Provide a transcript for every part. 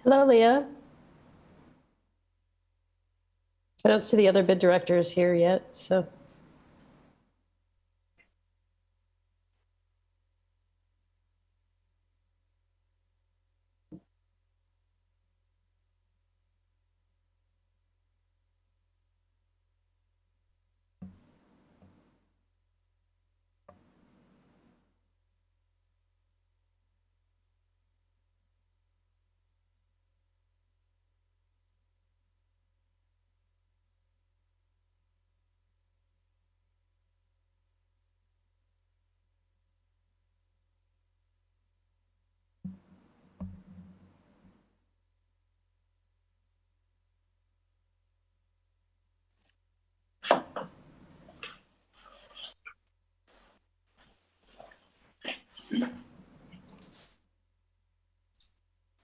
Hello, Leah. I don't see the other bid directors here yet, so.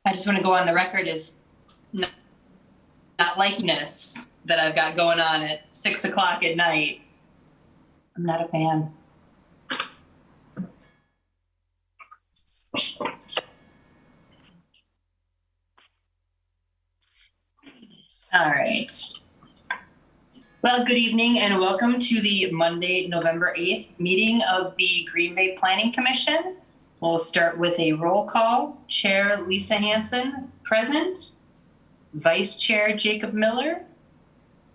I just want to go on the record as not liking this that I've got going on at 6 o'clock at night. I'm not a fan. All right. Well, good evening and welcome to the Monday, November 8th meeting of the Green Bay Planning Commission. We'll start with a roll call. Chair Lisa Hanson, present. Vice Chair Jacob Miller.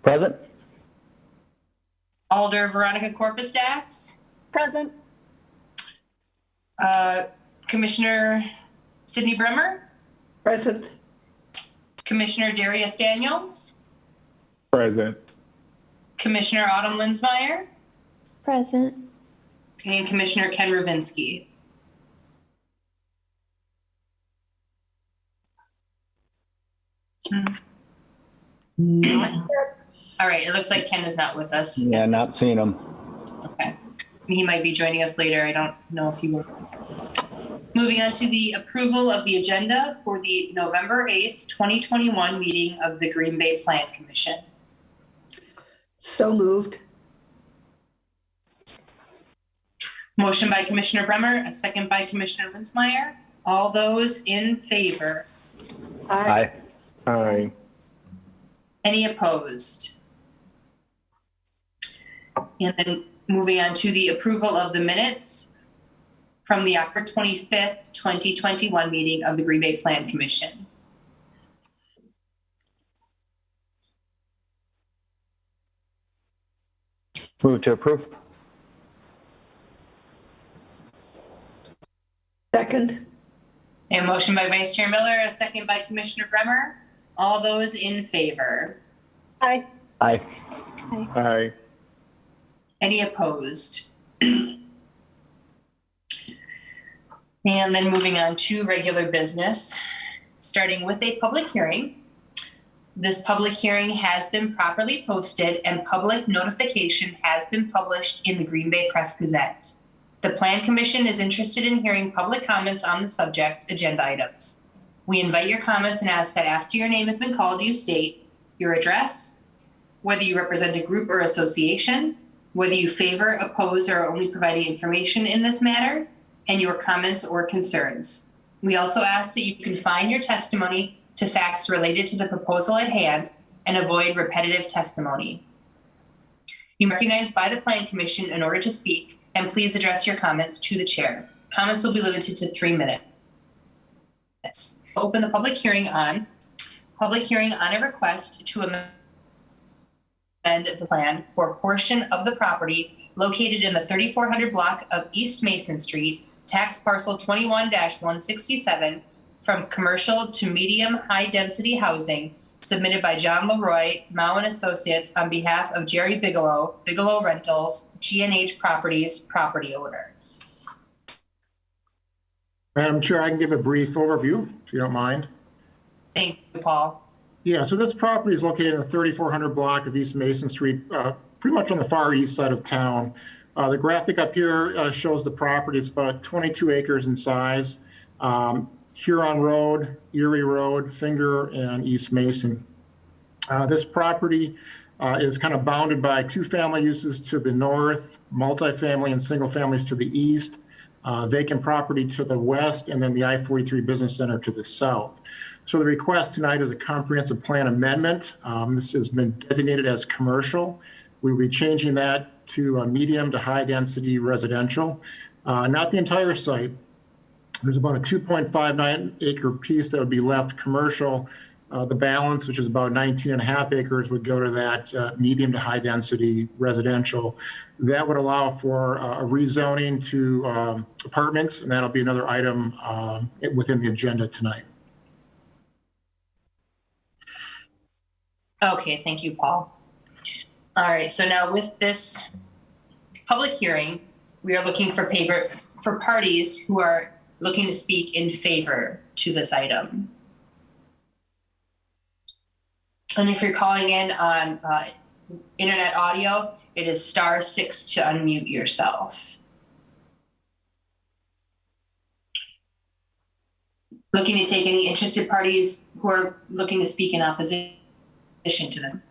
Present. Alder Veronica Corpus-Dax. Present. Commissioner Sydney Bremer. Present. Commissioner Darius Daniels. Present. Commissioner Autumn Linsmeyer. Present. And Commissioner Ken Ravinsky. All right, it looks like Ken is not with us. Yeah, not seeing them. Okay. He might be joining us later. I don't know if he will. Moving on to the approval of the agenda for the November 8th, 2021 meeting of the Green Bay Plan Commission. So moved. Motion by Commissioner Bremer, a second by Commissioner Linsmeyer. All those in favor? Aye. Aye. Any opposed? And then moving on to the approval of the minutes from the October 25th, 2021 meeting of the Green Bay Plan Commission. Move to approve. Second. A motion by Vice Chair Miller, a second by Commissioner Bremer. All those in favor? Aye. Aye. Aye. Any opposed? And then moving on to regular business, starting with a public hearing. This public hearing has been properly posted and public notification has been published in the Green Bay Press Gazette. The Plan Commission is interested in hearing public comments on the subject agenda items. We invite your comments and ask that after your name has been called, you state your address, whether you represent a group or association, whether you favor, oppose, or are only providing information in this matter, and your comments or concerns. We also ask that you confine your testimony to facts related to the proposal at hand and avoid repetitive testimony. You are recognized by the Plan Commission in order to speak, and please address your comments to the chair. Comments will be limited to 3 minutes. Open the public hearing on a request to amend the plan for a portion of the property located in the 3400 block of East Mason Street, tax parcel 21-167, from commercial to medium high density housing, submitted by John Leroy, Mao and Associates, on behalf of Jerry Bigelow, Bigelow Rentals, G&H Properties, property owner. Madam Chair, I can give a brief overview, if you don't mind. Thank you, Paul. Yeah, so this property is located in the 3400 block of East Mason Street, pretty much on the far east side of town. The graphic up here shows the property. It's about 22 acres in size. Huron Road, Erie Road, Finger, and East Mason. This property is kind of bounded by two family uses to the north, multifamily and single families to the east. vacant property to the west, and then the I-43 Business Center to the south. So the request tonight is a comprehensive plan amendment. This has been designated as commercial. We'll be changing that to a medium to high density residential. Not the entire site. There's about a 2.59 acre piece that would be left commercial. The balance, which is about 19.5 acres, would go to that medium to high density residential. That would allow for a rezoning to apartments, and that'll be another item within the agenda tonight. Okay, thank you, Paul. All right, so now with this public hearing, we are looking for parties who are looking to speak in favor to this item. And if you're calling in on internet audio, it is *6 to unmute yourself. Looking to take any interested parties who are looking to speak in opposition to them.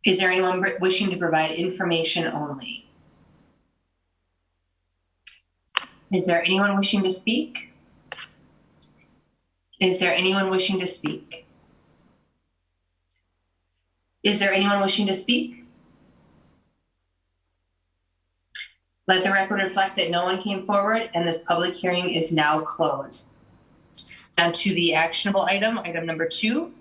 Is there anyone wishing to provide information only? Is there anyone wishing to speak? Is there anyone wishing to speak? Is there anyone wishing to speak? Let the record reflect that no one came forward and this public hearing is now closed. Down to the actionable item, item number 2,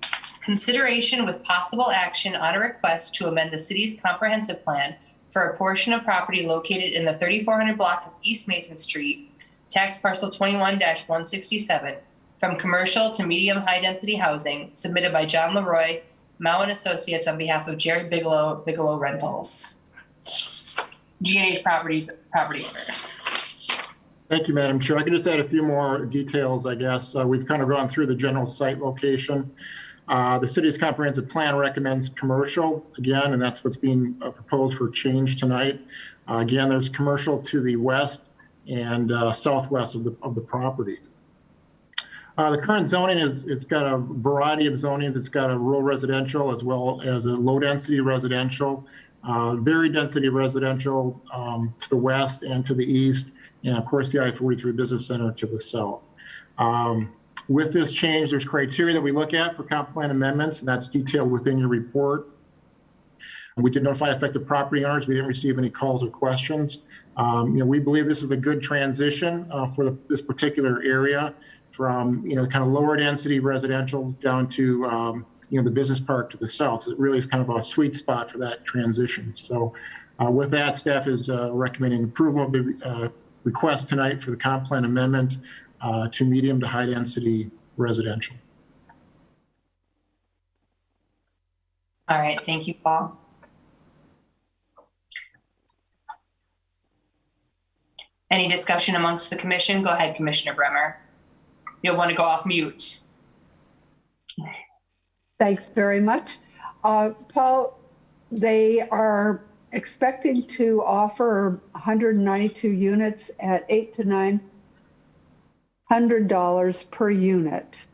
consideration with possible action on a request to amend the city's comprehensive plan for a portion of property located in the 3400 block of East Mason Street, tax parcel 21-167, from commercial to medium high density housing, submitted by John Leroy, Mao and Associates on behalf of Jerry Bigelow Rentals. G&H Properties property owner. Thank you, Madam Chair. I can just add a few more details, I guess. We've kind of gone through the general site location. The city's comprehensive plan recommends commercial again, and that's what's being proposed for change tonight. Again, there's commercial to the west and southwest of the property. The current zoning it's got a variety of zonings. It's got a rural residential as well as a low density residential, very density residential to the west and to the east, and of course the I-43 Business Center to the south. With this change, there's criteria that we look at for comp plan amendments, and that's detailed within your report. And we did notify affected property owners. We didn't receive any calls or questions. We believe this is a good transition for this particular area from, kind of lower density residential down to, the business park to the south. So it really is kind of a sweet spot for that transition. So with that, staff is recommending approval of the request tonight for the comp plan amendment to medium to high density residential. All right, thank you, Paul. Any discussion amongst the commission? Go ahead, Commissioner Bremer. You'll want to go off mute. Thanks very much. Paul, they are expecting to offer 192 units at $800 to $900 per unit.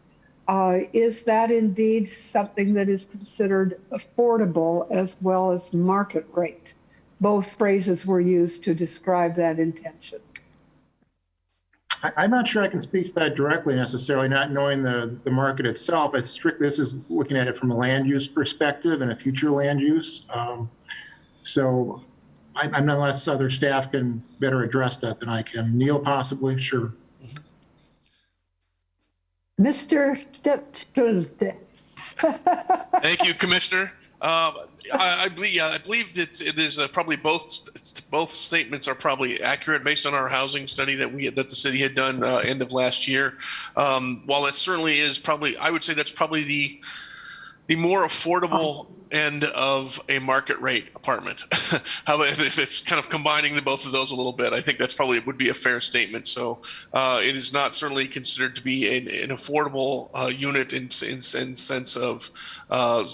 Is that indeed something that is considered affordable as well as market rate? Both phrases were used to describe that intention. I'm not sure I can speak to that directly necessarily, not knowing the market itself. It's strictly, this is looking at it from a land use perspective and a future land use. So I'm unless other staff can better address that than I can. Neil, possibly? Sure. Mr. Thank you, Commissioner. I believe that it is probably both statements are probably accurate based on our housing study that the city had done end of last year. While it certainly is probably, I would say that's probably the more affordable end of a market rate apartment. How about if it's kind of combining both of those a little bit? I think that's probably would be a fair statement. So it is not certainly considered to be an affordable unit in sense of a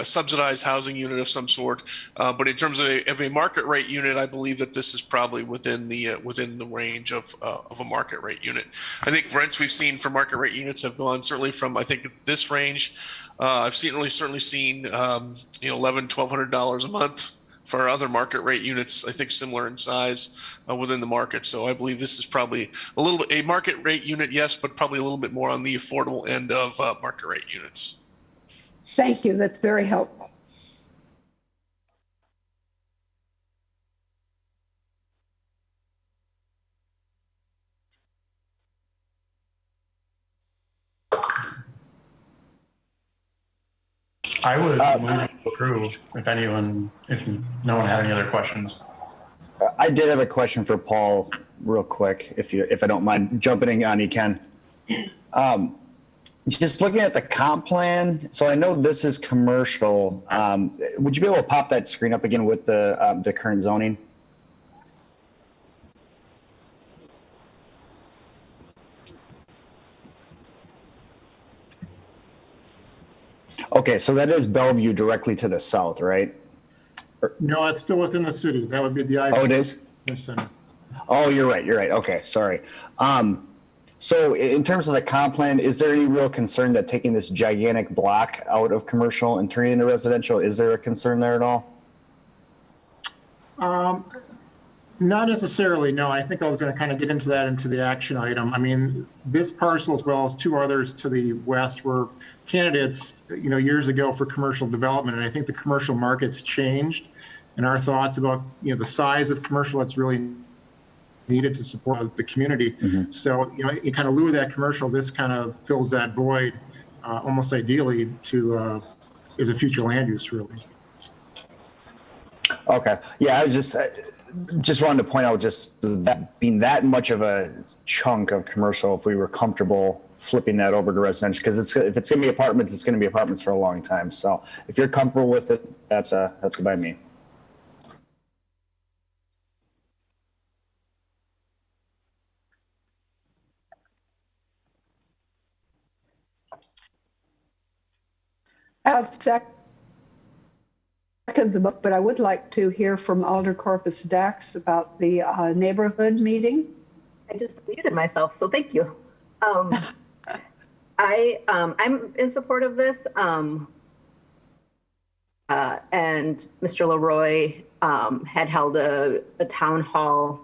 subsidized housing unit of some sort. But in terms of a market rate unit, I believe that this is probably within the range of a market rate unit. I think rents we've seen for market rate units have gone certainly from, I think, this range. I've certainly seen $1,100, $1,200 a month for other market rate units, I think similar in size within the market. So I believe this is probably a little bit a market rate unit, yes, but probably a little bit more on the affordable end of market rate units. Thank you. That's very helpful. I would move to approve if no one had any other questions. I did have a question for Paul real quick, if I don't mind jumping in on you, Ken. Just looking at the comp plan, so I know this is commercial. Would you be able to pop that screen up again with the current zoning? Okay, so that is Bellevue directly to the south, right? No, it's still within the city. That would be the Oh, it is? center. Oh, you're right. Okay, sorry. So in terms of the comp plan, is there any real concern that taking this gigantic block out of commercial and turning it into residential, is there a concern there at all? Not necessarily, no. I think I was going to kind of get into that into the action item. I mean, this parcel as well as two others to the west were candidates, years ago for commercial development. And I think the commercial market's changed, and our thoughts about, the size of commercial that's really needed to support the community. Mm-hmm. So, in kind of lieu of that commercial, this kind of fills that void almost ideally to as a future land use, really. Okay. Yeah, I was just wanted to point out just that being that much of a chunk of commercial, if we were comfortable flipping that over to residential, because if it's going to be apartments, it's going to be apartments for a long time. So if you're comfortable with it, that's good by me. I'll second the book, but I would like to hear from Alder Corpus Dax about the neighborhood meeting. I just muted myself, so thank you. I'm in support of this, and Mr. Leroy had held a town hall.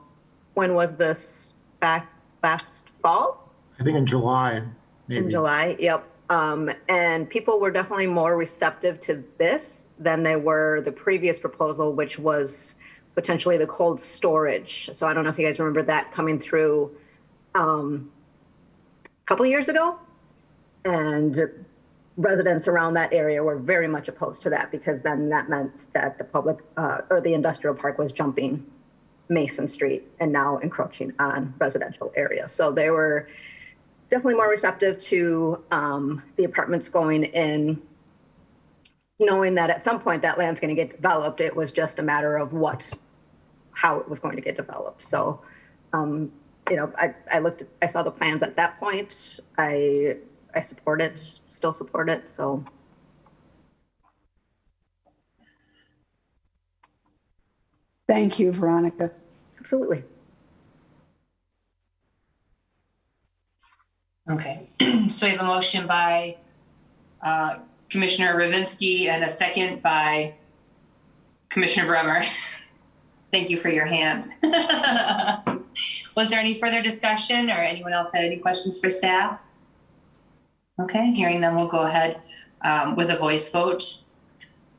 When was this? Back last fall? I think in July. Maybe. In July, yep. And people were definitely more receptive to this than they were the previous proposal, which was potentially the cold storage. So I don't know if you guys remember that coming through a couple of years ago. And residents around that area were very much opposed to that, because then that meant that the public or the industrial park was jumping Mason Street and now encroaching on residential areas. So they were definitely more receptive to the apartments going in, knowing that at some point that land's going to get developed. It was just a matter of how it was going to get developed. So, I saw the plans at that point. I support it, still support it. So. Thank you, Veronica. Absolutely. Okay, so we have a motion by Commissioner Ravinsky and a second by Commissioner Bremer. Thank you for your hand. Was there any further discussion, or anyone else had any questions for staff? Okay, hearing them, we'll go ahead with a voice vote.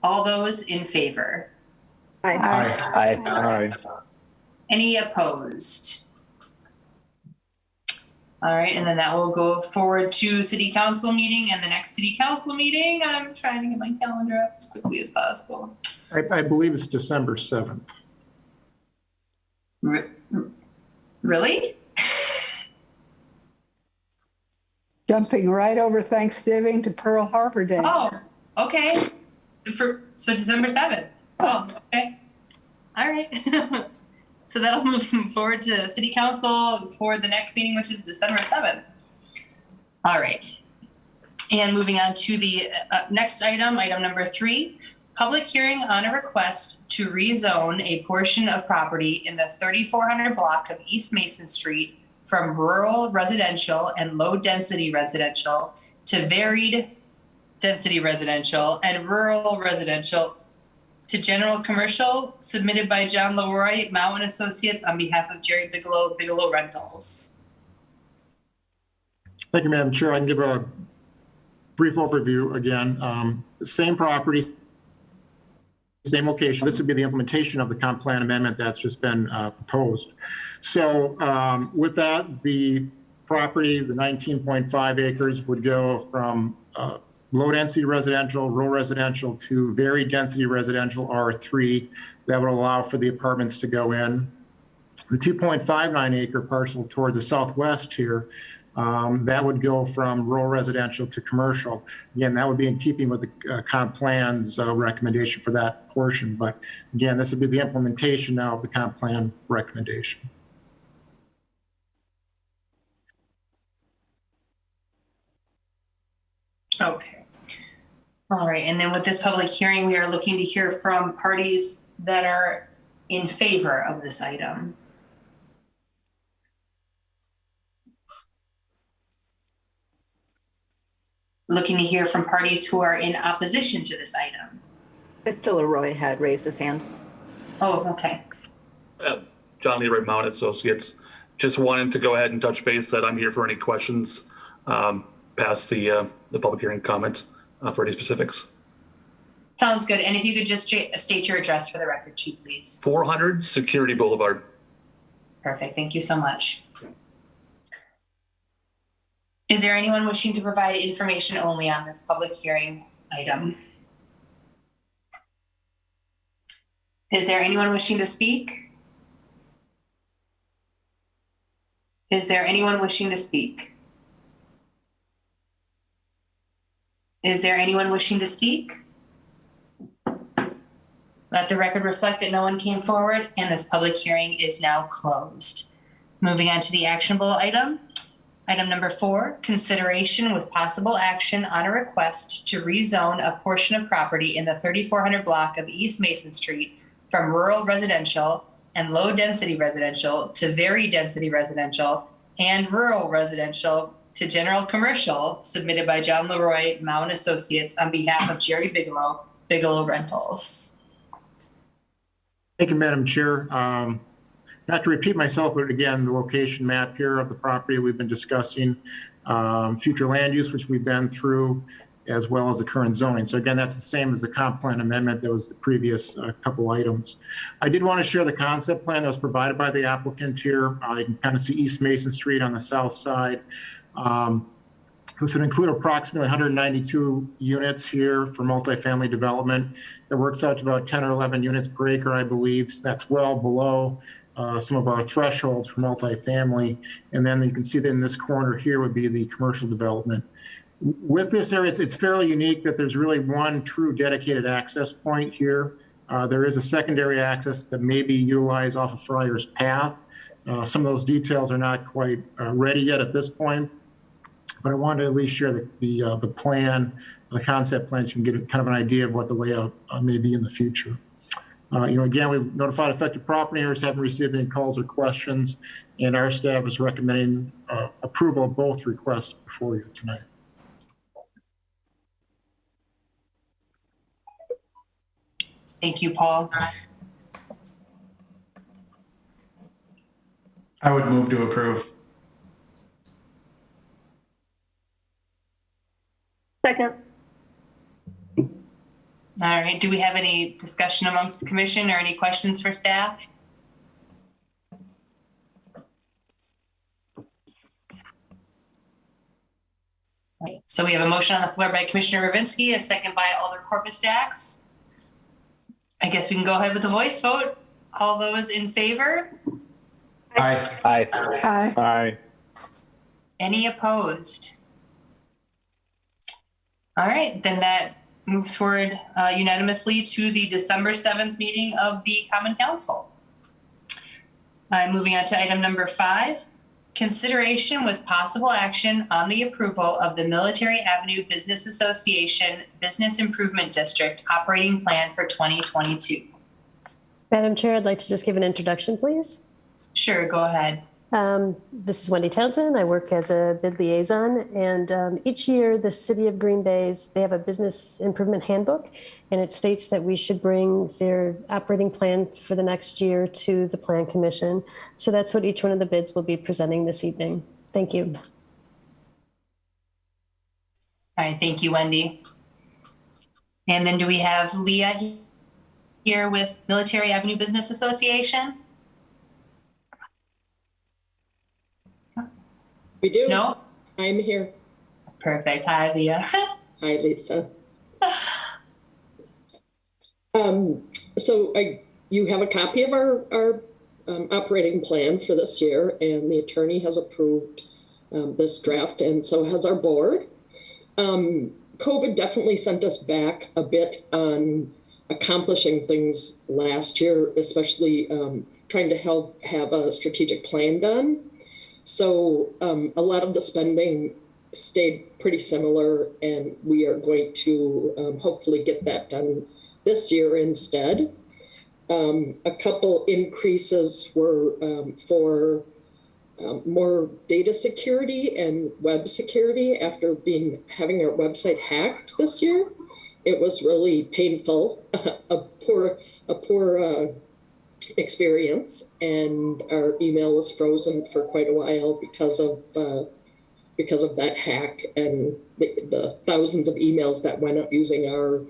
All those in favor? Aye. Aye. Aye. Any opposed? All right, and then that will go forward to city council meeting, and the next city council meeting, I'm trying to get my calendar up as quickly as possible. I believe it's December 7th. Really? Jumping right over Thanksgiving to Pearl Harbor Day. Oh, okay. So December 7th. Oh, okay. All right. So that'll move forward to city council for the next meeting, which is December 7th. All right. And moving on to the next item, item number 3, public hearing on a request to rezone a portion of property in the 3400 block of East Mason Street from rural residential and low density residential to varied density residential and rural residential to general commercial, submitted by John Leroy, Mao and Associates, on behalf of Jerry Bigelow, Bigelow Rentals. Thank you, Madam Chair. I can give a brief overview again. Same property, same location. This would be the implementation of the comp plan amendment that's just been proposed. So with that, the property, the 19.5 acres, would go from low density residential, rural residential, to very density residential, R3. That would allow for the apartments to go in. The 2.59 acre parcel toward the southwest here, that would go from rural residential to commercial. Again, that would be in keeping with the comp plan's recommendation for that portion. But again, this would be the implementation now of the comp plan recommendation. Okay. All right, and then with this public hearing, we are looking to hear from parties that are in favor of this item. Looking to hear from parties who are in opposition to this item. Mr. Leroy had raised his hand. Oh, okay. John Leroy, Mount Associates. Just wanted to go ahead and touch base that I'm here for any questions past the public hearing comment for any specifics. Sounds good. And if you could just state your address for the record, Chief, please. 400 Security Boulevard. Perfect. Thank you so much. Is there anyone wishing to provide information only on this public hearing item? Is there anyone wishing to speak? Is there anyone wishing to speak? Is there anyone wishing to speak? Let the record reflect that no one came forward, and this public hearing is now closed. Moving on to the actionable item. Item number 4, consideration with possible action on a request to rezone a portion of property in the 3400 block of East Mason Street from rural residential and low density residential to very density residential and rural residential to general commercial, submitted by John Leroy, Mao and Associates, on behalf of Jerry Bigelow, Bigelow Rentals. Thank you, Madam Chair. Not to repeat myself, but again, the location map here of the property we've been discussing, future land use, which we've been through, as well as the current zoning. So again, that's the same as the comp plan amendment that was the previous couple items. I did want to share the concept plan that was provided by the applicant here. You can kind of see East Mason Street on the south side. This would include approximately 192 units here for multifamily development. That works out to about 10 or 11 units per acre, I believe. So that's well below some of our thresholds for multifamily. And then you can see that in this corner here would be the commercial development. With this area, it's fairly unique that there's really one true dedicated access point here. There is a secondary access that may be utilized off of Friar's Path. Some of those details are not quite ready yet at this point, but I wanted to at least share the plan, the concept plan, so you can get kind of an idea of what the layout may be in the future. Again, we've notified affected property owners, haven't received any calls or questions, and our staff is recommending approval of both requests before you tonight. Thank you, Paul. I would move to approve. Second. All right. Do we have any discussion amongst the commission or any questions for staff? Right. So we have a motion on the floor by Commissioner Ravinsky, a second by Alder Corpus Dax. I guess we can go ahead with the voice vote. All those in favor? Aye. Aye. Aye. Aye. Any opposed? All right, then that moves forward unanimously to the December 7th meeting of the Common Council. Moving on to item number 5, consideration with possible action on the approval of the Military Avenue Business Association Business Improvement District Operating Plan for 2022. Madam Chair, I'd like to just give an introduction, please. Sure, go ahead. This is Wendy Townsend. I work as a bid liaison, and each year the City of Green Bay's, they have a business improvement handbook, and it states that we should bring their operating plan for the next year to the Plan Commission. So that's what each one of the bids will be presenting this evening. Thank you. All right, thank you, Wendy. And then do we have Leah here with Military Avenue Business Association? We do. No? I'm here. Perfect. Hi, Leah. Hi, Lisa. So you have a copy of our operating plan for this year, and the attorney has approved this draft, and so has our board. COVID definitely sent us back a bit on accomplishing things last year, especially trying to have a strategic plan done. So a lot of the spending stayed pretty similar, and we are going to hopefully get that done this year instead. A couple increases were for more data security and web security after having our website hacked this year. It was really painful, a poor experience, and our email was frozen for quite a while because of that hack and the thousands of emails that went up using our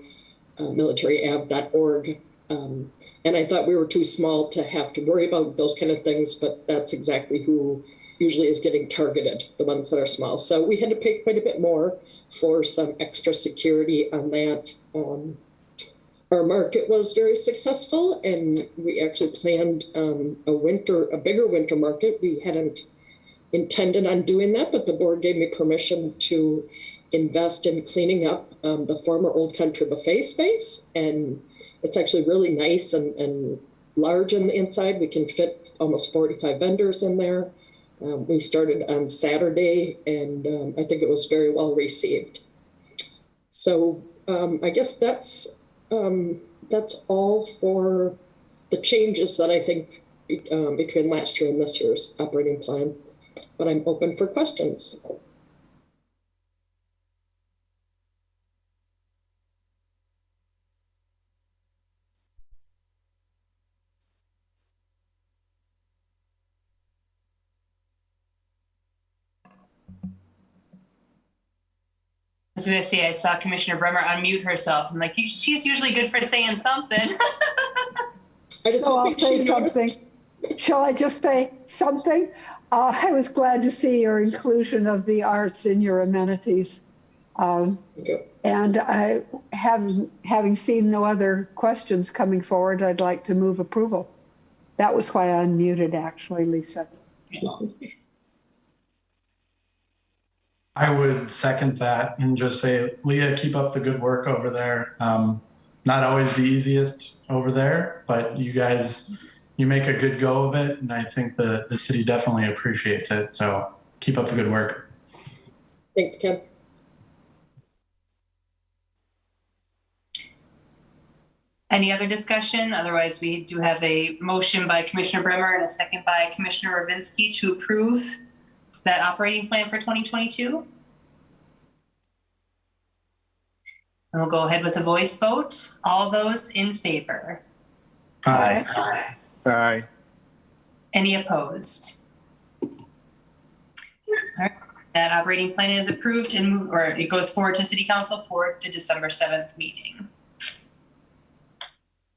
militaryab.org. And I thought we were too small to have to worry about those kind of things, but that's exactly who usually is getting targeted, the ones that are small. So we had to pay quite a bit more for some extra security on that. Our market was very successful, and we actually planned a bigger winter market. We hadn't intended on doing that, but the board gave me permission to invest in cleaning up the former Old Country buffet space. And it's actually really nice and large on the inside. We can fit almost 45 vendors in there. We started on Saturday, and I think it was very well received. So I guess that's all for the changes that I think between last year and this year's operating plan. But I'm open for questions. I was going to say, I saw Commissioner Bremer unmute herself. I'm like, she's usually good for saying something. So I'll say something. Shall I just say something? I was glad to see your inclusion of the arts in your amenities. And I having seen no other questions coming forward, I'd like to move approval. That was why I unmuted, actually, Lisa. I would second that and just say, Leah, keep up the good work over there. Not always the easiest over there, but you guys, you make a good go of it. And I think the city definitely appreciates it. So keep up the good work. Thanks, Kim. Any other discussion? Otherwise, we do have a motion by Commissioner Bremer and a second by Commissioner Ravinsky to approve that operating plan for 2022. And we'll go ahead with a voice vote. All those in favor? Aye. Aye. Any opposed? All right. That operating plan is approved and it goes forward to City Council for the December 7th meeting.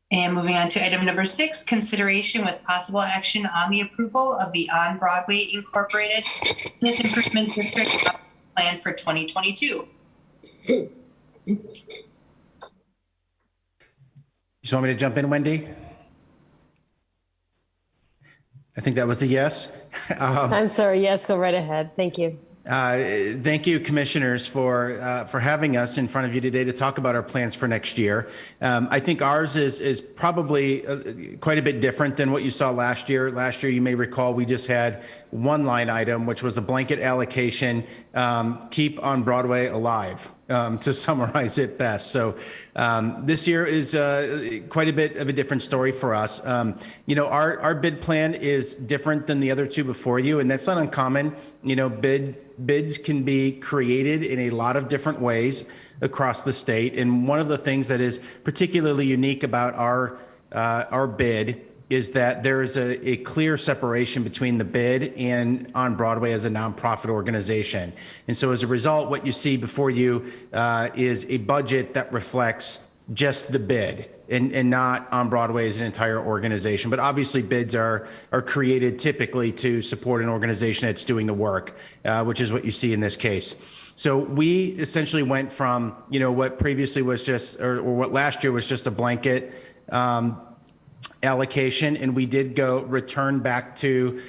And moving on to item number 6, consideration with possible action on the approval of the On Broadway Incorporated Business Improvement District Plan for 2022. You just want me to jump in, Wendy? I think that was a yes. I'm sorry. Yes, go right ahead. Thank you. Thank you, commissioners, for having us in front of you today to talk about our plans for next year. I think ours is probably quite a bit different than what you saw last year. Last year, you may recall, we just had one line item, which was a blanket allocation, keep On Broadway alive. to summarize it best. So this year is quite a bit of a different story for us. Our bid plan is different than the other two before you, and that's not uncommon. Bids can be created in a lot of different ways across the state. And one of the things that is particularly unique about our bid is that there is a clear separation between the bid and On Broadway as a nonprofit organization. And so as a result, what you see before you is a budget that reflects just the bid and not On Broadway as an entire organization. But obviously bids are created typically to support an organization that's doing the work, which is what you see in this case. So we essentially went from, what previously was just, or what last year was just a blanket allocation, and we did return back to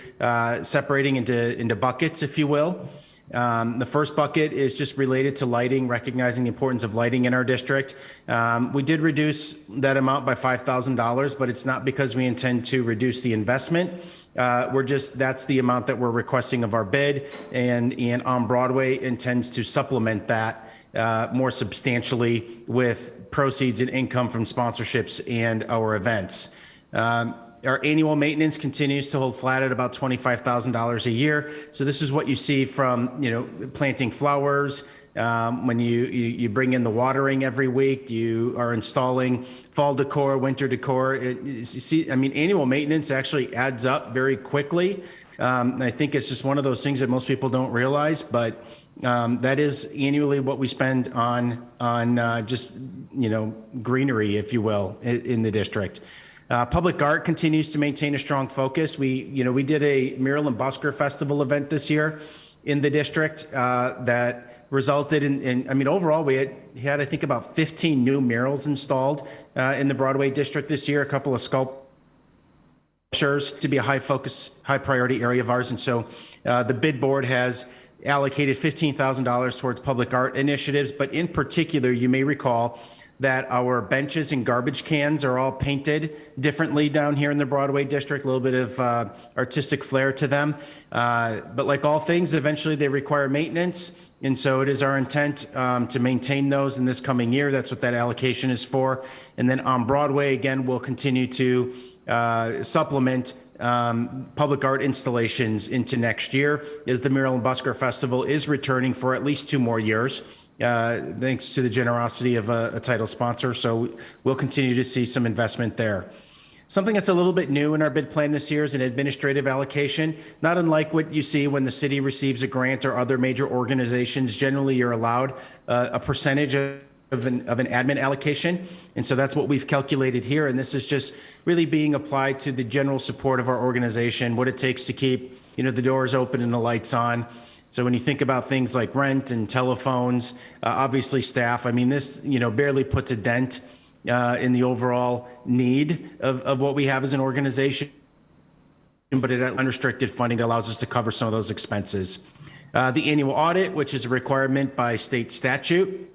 separating into buckets, if you will. The first bucket is just related to lighting, recognizing the importance of lighting in our district. We did reduce that amount by $5,000, but it's not because we intend to reduce the investment. That's the amount that we're requesting of our bid, and On Broadway intends to supplement that more substantially with proceeds and income from sponsorships and our events. Our annual maintenance continues to hold flat at about $25,000 a year. So this is what you see from, planting flowers. When you bring in the watering every week, you are installing fall decor, winter decor. Annual maintenance actually adds up very quickly. I think it's just one of those things that most people don't realize, but that is annually what we spend on just, greenery, if you will, in the district. Public art continues to maintain a strong focus. We did a Mural and Busker Festival event this year in the district that resulted in overall we had I think about 15 new murals installed in the Broadway district this year, a couple of sculptures to be a high priority area of ours. And so the bid board has allocated $15,000 towards public art initiatives, but in particular, you may recall that our benches and garbage cans are all painted differently down here in the Broadway district, a little bit of artistic flair to them. But like all things, eventually they require maintenance. And so it is our intent to maintain those in this coming year. That's what that allocation is for. And then On Broadway, again, we'll continue to supplement public art installations into next year, as the Mural and Busker Festival is returning for at least 2 more years. Thanks to the generosity of a title sponsor. So we'll continue to see some investment there. Something that's a little bit new in our bid plan this year is an administrative allocation, not unlike what you see when the city receives a grant or other major organizations. Generally, you're allowed a percentage of an admin allocation. And so that's what we've calculated here. And this is just really being applied to the general support of our organization, what it takes to keep, the doors open and the lights on. So when you think about things like rent and telephones, obviously staff, this, barely puts a dent in the overall need of what we have as an organization, but it unrestricted funding that allows us to cover some of those expenses. The annual audit, which is a requirement by state statute,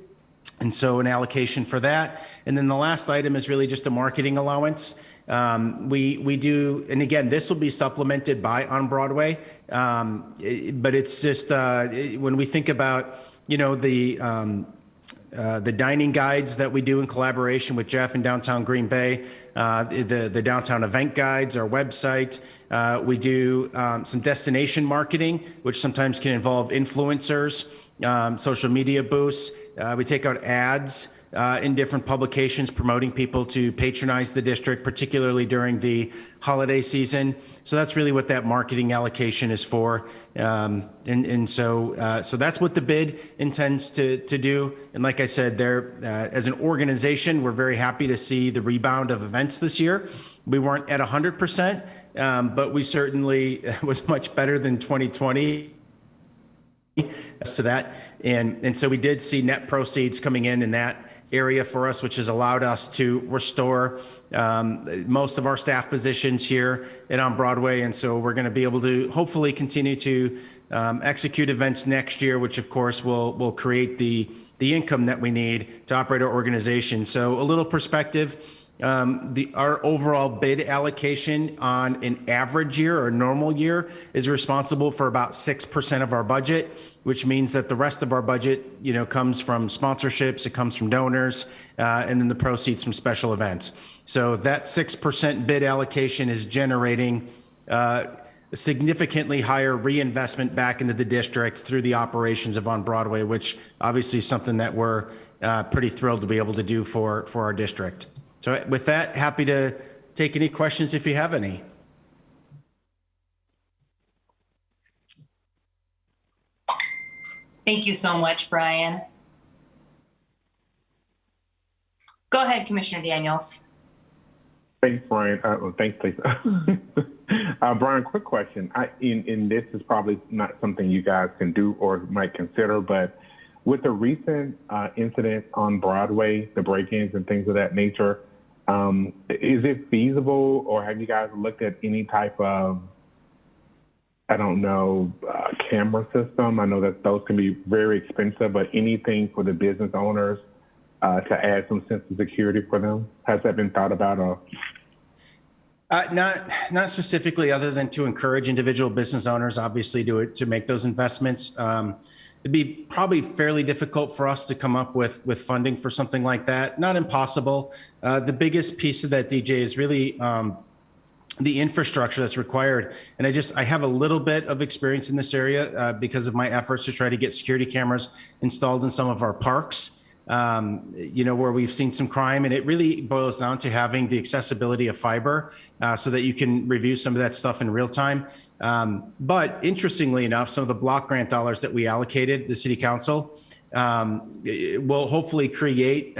and so an allocation for that. And then the last item is really just a marketing allowance. We do, and again, this will be supplemented by On Broadway, but it's just when we think about the dining guides that we do in collaboration with Jeff in downtown Green Bay, the downtown event guides, our website. We do some destination marketing, which sometimes can involve influencers, social media boosts. We take out ads in different publications promoting people to patronize the district, particularly during the holiday season. So that's really what that marketing allocation is for. So that's what the bid intends to do. And like I said, as an organization, we're very happy to see the rebound of events this year. We weren't at 100%, but we certainly was much better than 2020. As to that. And so we did see net proceeds coming in that area for us, which has allowed us to restore most of our staff positions here at On Broadway. And so we're going to be able to hopefully continue to execute events next year, which of course will create the income that we need to operate our organization. So a little perspective, Our overall bid allocation on an average year or normal year is responsible for about 6% of our budget, which means that the rest of our budget, comes from sponsorships, it comes from donors, and then the proceeds from special events. So that 6% bid allocation is generating significantly higher reinvestment back into the district through the operations of On Broadway, which obviously is something that we're pretty thrilled to be able to do for our district. So with that, happy to take any questions if you have any. Thank you so much, Brian. Go ahead, Commissioner Daniels. Thanks, Brian. Thanks, Lisa. Brian, quick question. And this is probably not something you guys can do or might consider, but with the recent incident on Broadway, the break-ins and things of that nature, is it feasible, or have you guys looked at any type of, camera system? I know that those can be very expensive, but anything for the business owners to add some sense of security for them? Has that been thought about? Or? Not specifically, other than to encourage individual business owners, obviously, to make those investments. It'd be probably fairly difficult for us to come up with funding for something like that. Not impossible. The biggest piece of that, DJ, is really the infrastructure that's required. And I have a little bit of experience in this area because of my efforts to try to get security cameras installed in some of our parks, where we've seen some crime. And it really boils down to having the accessibility of fiber so that you can review some of that stuff in real time. But interestingly enough, some of the block grant dollars that we allocated, the city council, will hopefully create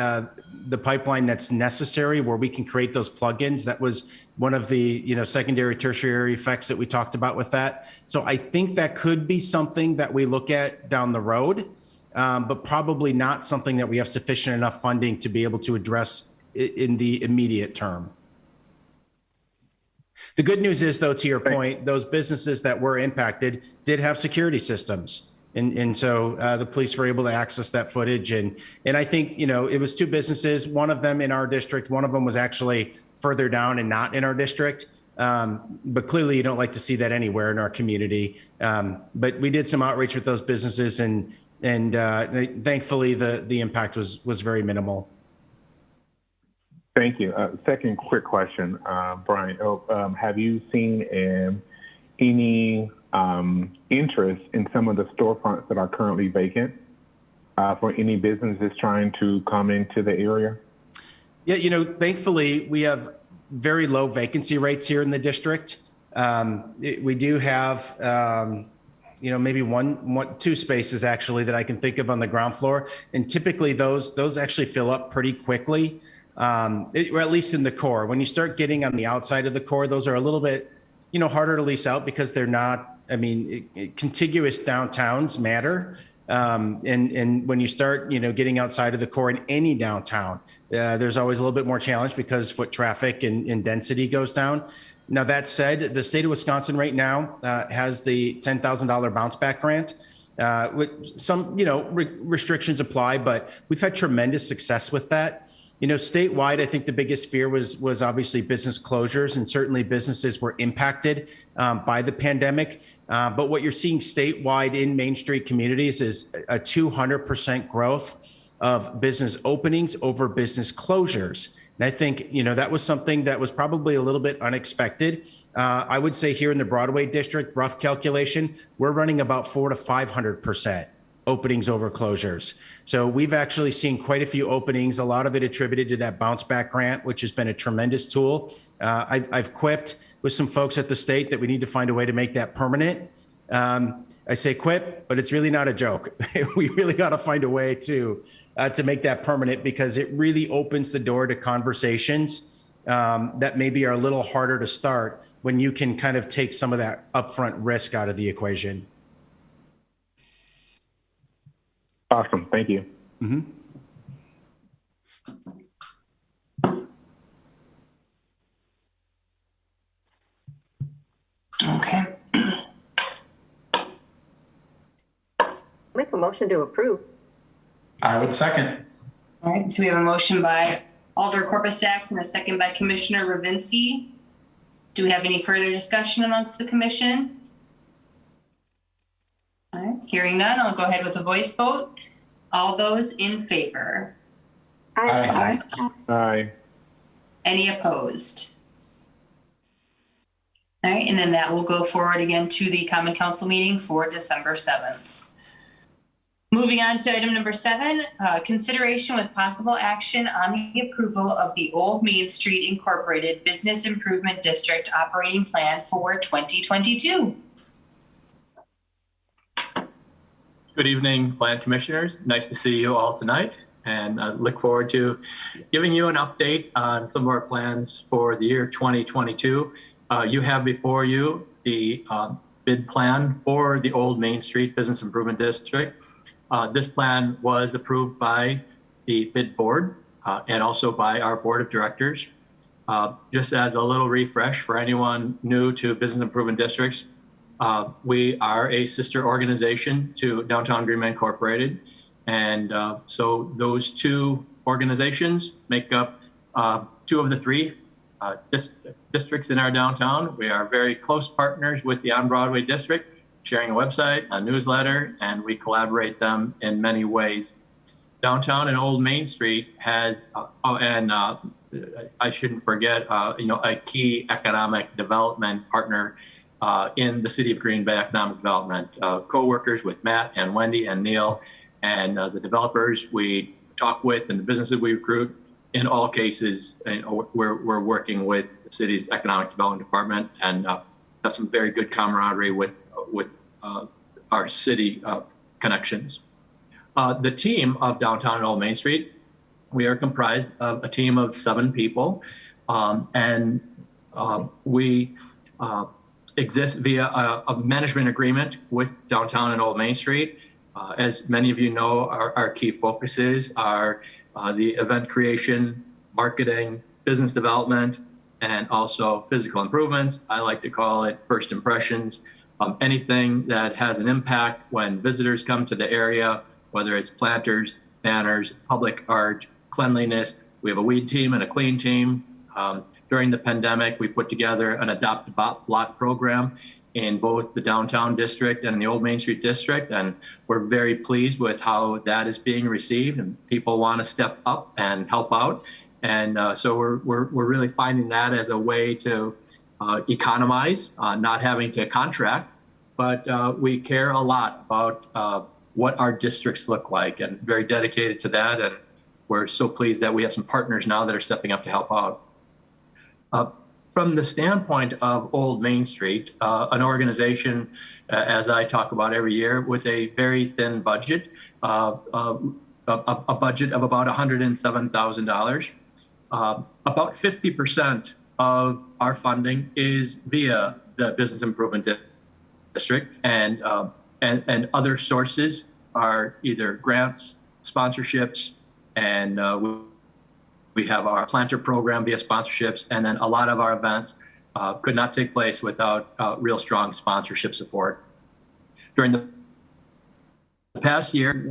the pipeline that's necessary where we can create those plugins. That was one of the secondary, tertiary effects that we talked about with that. So I think that could be something that we look at down the road, but probably not something that we have sufficient enough funding to be able to address in the immediate term. The good news is, though, to your point, those businesses that were impacted did have security systems. And so the police were able to access that footage. And I think, it was two businesses, one of them in our district, one of them was actually further down and not in our district. But clearly you don't like to see that anywhere in our community. But we did some outreach with those businesses and thankfully the impact was very minimal. Thank you. Second quick question, Brian. Have you seen any interest in some of the storefronts that are currently vacant for any businesses trying to come into the area? Yeah, thankfully we have very low vacancy rates here in the district. We do have maybe two spaces actually that I can think of on the ground floor, and typically those actually fill up pretty quickly. Or at least in the core. When you start getting on the outside of the core, those are a little bit, harder to lease out because they're not, contiguous downtowns matter. And when you start, getting outside of the core in any downtown, there's always a little bit more challenge because foot traffic and density goes down. Now, that said, the state of Wisconsin right now has the $10,000 bounce back grant. With some, restrictions apply, but we've had tremendous success with that. Statewide, I think the biggest fear was obviously business closures, and certainly businesses were impacted by the pandemic. But what you're seeing statewide in Main Street communities is a 200% growth of business openings over business closures. And I think, that was something that was probably a little bit unexpected. I would say here in the Broadway district, rough calculation, we're running about 400 to 500%. Openings over closures. So we've actually seen quite a few openings, a lot of it attributed to that bounce back grant, which has been a tremendous tool. I've quipped with some folks at the state that we need to find a way to make that permanent. I say quip, but it's really not a joke. We really got to find a way to make that permanent, because it really opens the door to conversations that maybe are a little harder to start when you can kind of take some of that upfront risk out of the equation. Awesome. Thank you. Mm-hmm. Okay. Make a motion to approve. I would second. All right. So we have a motion by Alder Corpus Dax and a second by Commissioner Ravinsky. Do we have any further discussion amongst the commission? All right, hearing none, I'll go ahead with a voice vote. All those in favor? Aye. Aye. Any opposed? All right, and then that will go forward again to the Common Council meeting for December 7th. Moving on to item number 7, consideration with possible action on the approval of the Old Main Street Incorporated Business Improvement District Operating Plan for 2022. Good evening, Plan Commissioners. Nice to see you all tonight, and I look forward to giving you an update on some of our plans for the year 2022. You have before you the bid plan for the Old Main Street Business Improvement District. This plan was approved by the bid board and also by our board of directors. Just as a little refresh for anyone new to business improvement districts, we are a sister organization to Downtown Green Bay Incorporated. And so those two organizations make up 2 of the 3 districts in our downtown. We are very close partners with the On Broadway district, sharing a website, a newsletter, and we collaborate them in many ways. Downtown and Old Main Street has, I shouldn't forget, a key economic development partner in the City of Green Bay Economic Development, co-workers with Matt and Wendy and Neil, and the developers we talk with and the businesses we recruit. In all cases, we're working with the city's economic development department and have some very good camaraderie with our city connections. The team of Downtown and Old Main Street, we are comprised of a team of 7 people, and we exist via a management agreement with Downtown and Old Main Street. As many of you know, our key focuses are the event creation, marketing, business development, and also physical improvements. I like to call it first impressions. Anything that has an impact when visitors come to the area, whether it's planters, banners, public art, cleanliness. We have a weed team and a clean team. During the pandemic, we put together an adopt a block program in both the downtown district and the Old Main Street district, and we're very pleased with how that is being received, and people want to step up and help out. And so we're really finding that as a way to economize, not having to contract, but we care a lot about what our districts look like, and very dedicated to that. And we're so pleased that we have some partners now that are stepping up to help out. From the standpoint of Old Main Street, an organization, as I talk about every year, with a very thin budget, a budget of about $107,000. About 50% of our funding is via the Business Improvement District, and other sources are either grants, sponsorships, and we have our planter program via sponsorships, and then a lot of our events could not take place without real strong sponsorship support. During the past year,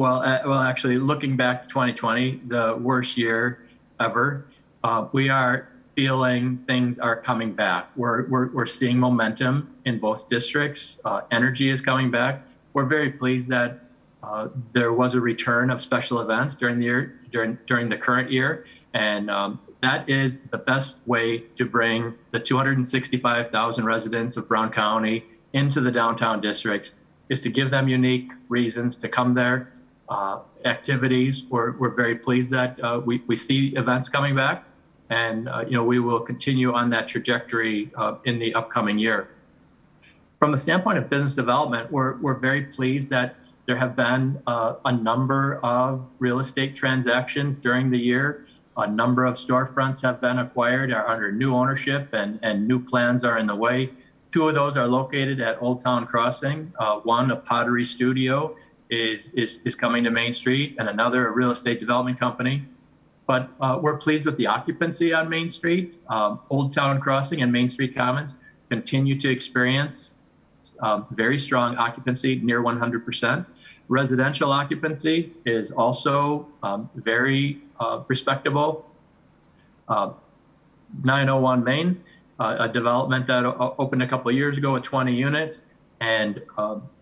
actually looking back to 2020, the worst year ever, we are feeling things are coming back. We're seeing momentum in both districts. Energy is coming back. We're very pleased that there was a return of special events during the year, during the current year, and that is the best way to bring the 265,000 residents of Brown County into the downtown districts, is to give them unique reasons to come there. Activities, we're very pleased that we see events coming back, and we will continue on that trajectory in the upcoming year. From the standpoint of business development, we're very pleased that there have been a number of real estate transactions during the year. A number of storefronts have been acquired, are under new ownership, and new plans are in the way. 2 of those are located at Old Town Crossing. One, a pottery studio, is coming to Main Street, and another, a real estate development company. But we're pleased with the occupancy on Main Street. Old Town Crossing and Main Street Commons continue to experience very strong occupancy, near 100%. Residential occupancy is also very respectable 901 Main, a development that opened a couple of years ago with 20 units, and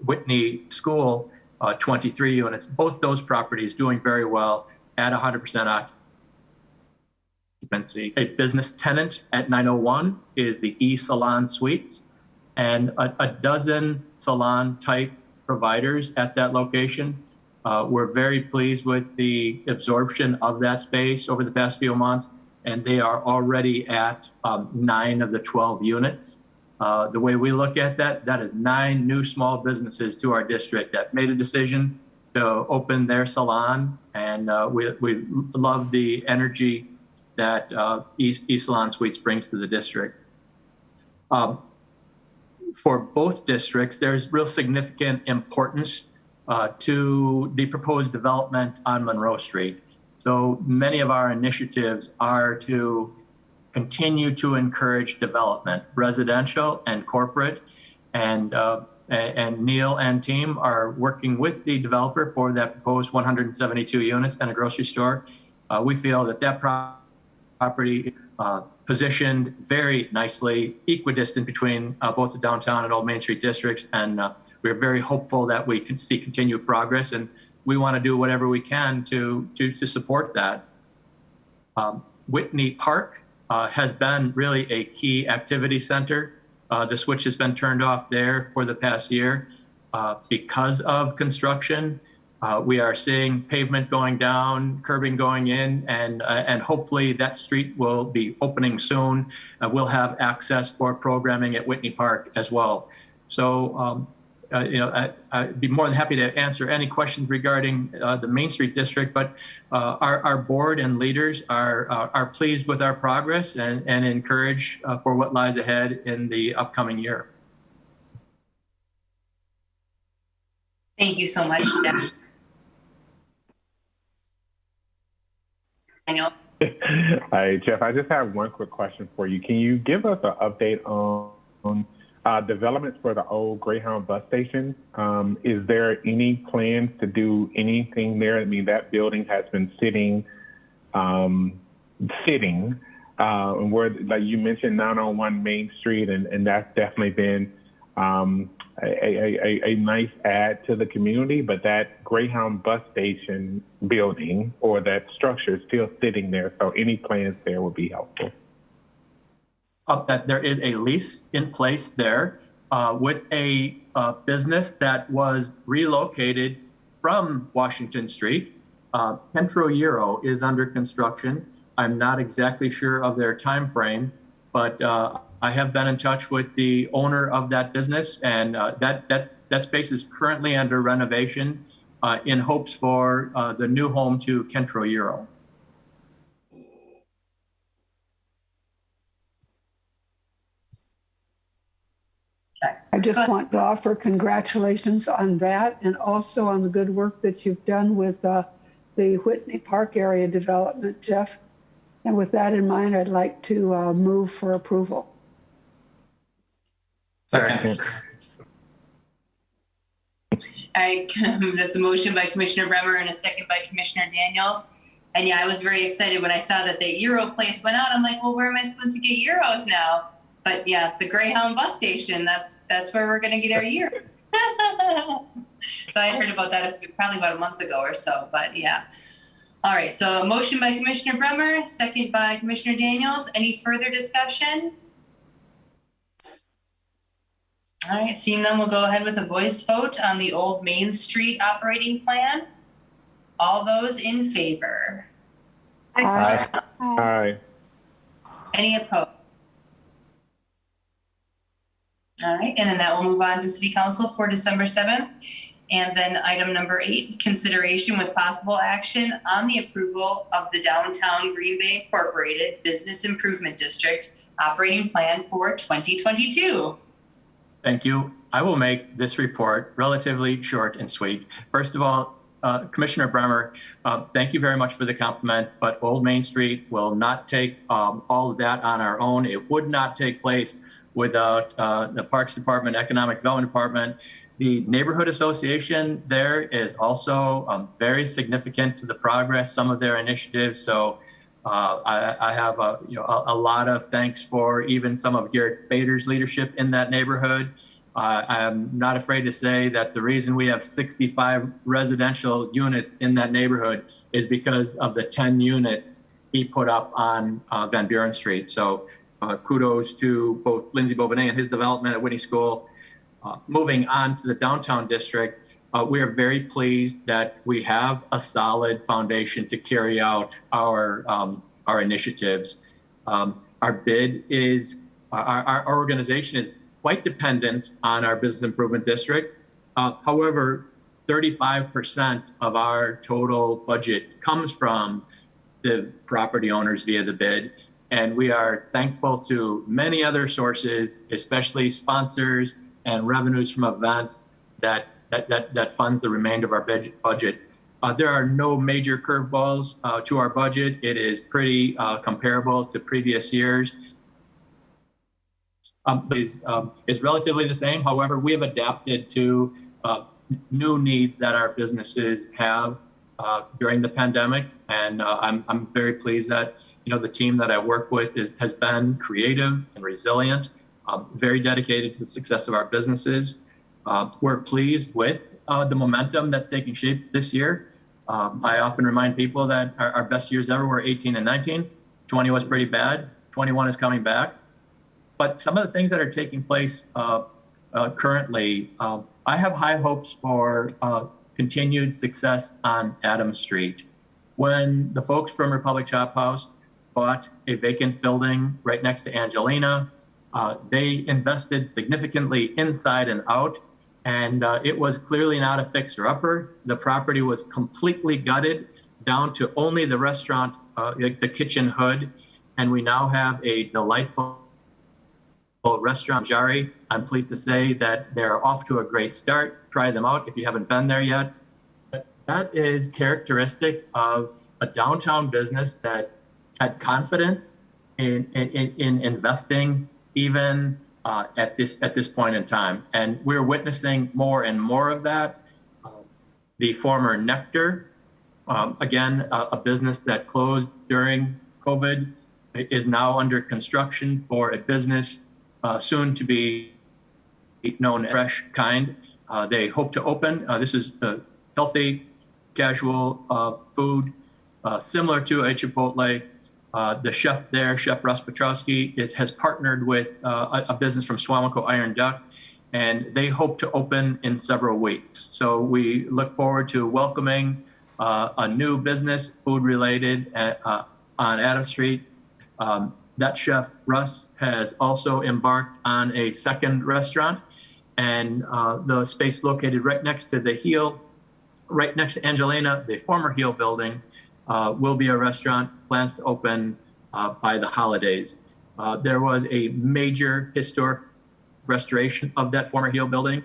Whitney School, 23 units. Both those properties doing very well at 100% occupancy. A business tenant at 901 is the E-Salon Suites, and a dozen salon-type providers at that location. We're very pleased with the absorption of that space over the past few months, and they are already at 9 of the 12 units. The way we look at that, that is 9 new small businesses to our district that made a decision to open their salon, and we love the energy that E-Salon Suites brings to the district. For both districts, there's real significant importance to the proposed development on Monroe Street. So many of our initiatives are to continue to encourage development, residential and corporate, and Neil and team are working with the developer for that proposed 172 units and a grocery store. We feel that that property positioned very nicely, equidistant between both the downtown and Old Main Street districts, and we're very hopeful that we can see continued progress, and we want to do whatever we can to support that. Whitney Park has been really a key activity center. The switch has been turned off there for the past year because of construction. We are seeing pavement going down, curbing going in, and hopefully that street will be opening soon. We'll have access for programming at Whitney Park as well. So, I'd be more than happy to answer any questions regarding the Main Street district, but our board and leaders are pleased with our progress and encourage for what lies ahead in the upcoming year. Thank you so much, Jeff. Daniel. Hi, Jeff. I just have one quick question for you. Can you give us an update on developments for the old Greyhound bus station? Is there any plans to do anything there? I mean, that building has been sitting, and where, like you mentioned, 901 Main Street, and that's definitely been a nice add to the community, but that Greyhound bus station building or that structure is still sitting there. So any plans there would be helpful. That there is a lease in place there with a business that was relocated from Washington Street. Centro Euro is under construction. I'm not exactly sure of their time frame, but I have been in touch with the owner of that business, and that space is currently under renovation in hopes for the new home to Centro Euro. I just want to offer congratulations on that, and also on the good work that you've done with the Whitney Park area development, Jeff. And with that in mind, I'd like to move for approval. Second. All right, that's a motion by Commissioner Bremer and a second by Commissioner Daniels. And yeah, I was very excited when I saw that the Euro place went out. I'm like, well, where am I supposed to get Euros now? But yeah, the Greyhound bus station, that's where we're going to get our Euro. So I heard about that probably about a month ago or so, but yeah. All right, so a motion by Commissioner Bremer, second by Commissioner Daniels. Any further discussion? All right, seeing none, we'll go ahead with a voice vote on the Old Main Street operating plan. All those in favor? Aye. Aye. Any opposed? All right, and then that will move on to City Council for December 7th. And then item number 8, consideration with possible action on the approval of the Downtown Green Bay Incorporated Business Improvement District operating plan for 2022. Thank you. I will make this report relatively short and sweet. First of all, Commissioner Bremer, thank you very much for the compliment, but Old Main Street will not take all of that on our own. It would not take place without the Parks Department, Economic Development Department. The Neighborhood Association there is also very significant to the progress, some of their initiatives. So I have a lot of thanks for even some of Garrett Bader's leadership in that neighborhood. I'm not afraid to say that the reason we have 65 residential units in that neighborhood is because of the 10 units he put up on Van Buren Street. So kudos to both Lindsay Bobinay and his development at Whitney School. Moving on to the downtown district, we are very pleased that we have a solid foundation to carry out our initiatives. Our bid is, our organization is quite dependent on our business improvement district. However, 35% of our total budget comes from the property owners via the bid. And we are thankful to many other sources, especially sponsors and revenues from events that funds the remainder of our budget. There are no major curveballs to our budget. It is pretty comparable to previous years. Is relatively the same. However, we have adapted to new needs that our businesses have during the pandemic, and I'm very pleased that the team that I work with has been creative and resilient, very dedicated to the success of our businesses. We're pleased with the momentum that's taking shape this year. I often remind people that our best years ever were 18 and 19. 20 was pretty bad. 21 is coming back. But some of the things that are taking place currently, I have high hopes for continued success on Adams Street. When the folks from Republic Chop House bought a vacant building right next to Angelina, they invested significantly inside and out, and it was clearly not a fixer-upper. The property was completely gutted down to only the restaurant, the kitchen hood, and we now have a delightful restaurant, Jari. I'm pleased to say that they're off to a great start. Try them out if you haven't been there yet. That is characteristic of a downtown business that had confidence in investing even at this point in time. And we're witnessing more and more of that. The former Nectar, again, a business that closed during COVID, is now under construction for a business soon to be known as Fresh Kind. They hope to open. This is healthy, casual food, similar to a Chipotle. The chef there, Chef Russ Petrowski, has partnered with a business from Swamico Iron Duck, and they hope to open in several weeks. So we look forward to welcoming a new business, food-related, on Adams Street. That chef, Russ, has also embarked on a second restaurant, and the space located right next to the Heel, right next to Angelina, the former Heel building, will be a restaurant, plans to open by the holidays. There was a major historic restoration of that former Heel building.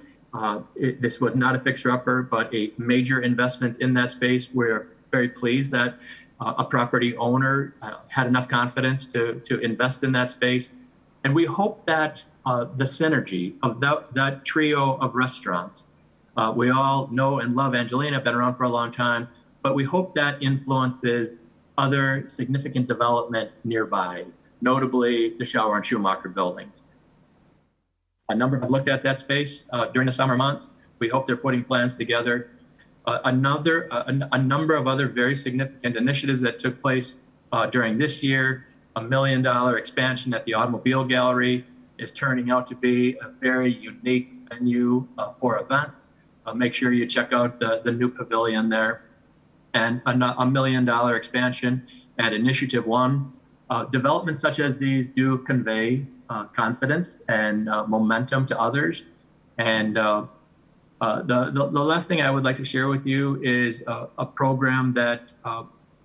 This was not a fixer-upper, but a major investment in that space. We're very pleased that a property owner had enough confidence to invest in that space. And we hope that the synergy of that trio of restaurants, we all know and love Angelina, been around for a long time, but we hope that influences other significant development nearby, notably the Shower and Schumacher buildings. A number have looked at that space during the summer months. We hope they're putting plans together. A number of other very significant initiatives that took place during this year. $1 million expansion at the Automobile Gallery is turning out to be a very unique venue for events. Make sure you check out the new pavilion there. And a $1 million expansion at Initiative One. Developments such as these do convey confidence and momentum to others. And the last thing I would like to share with you is a program that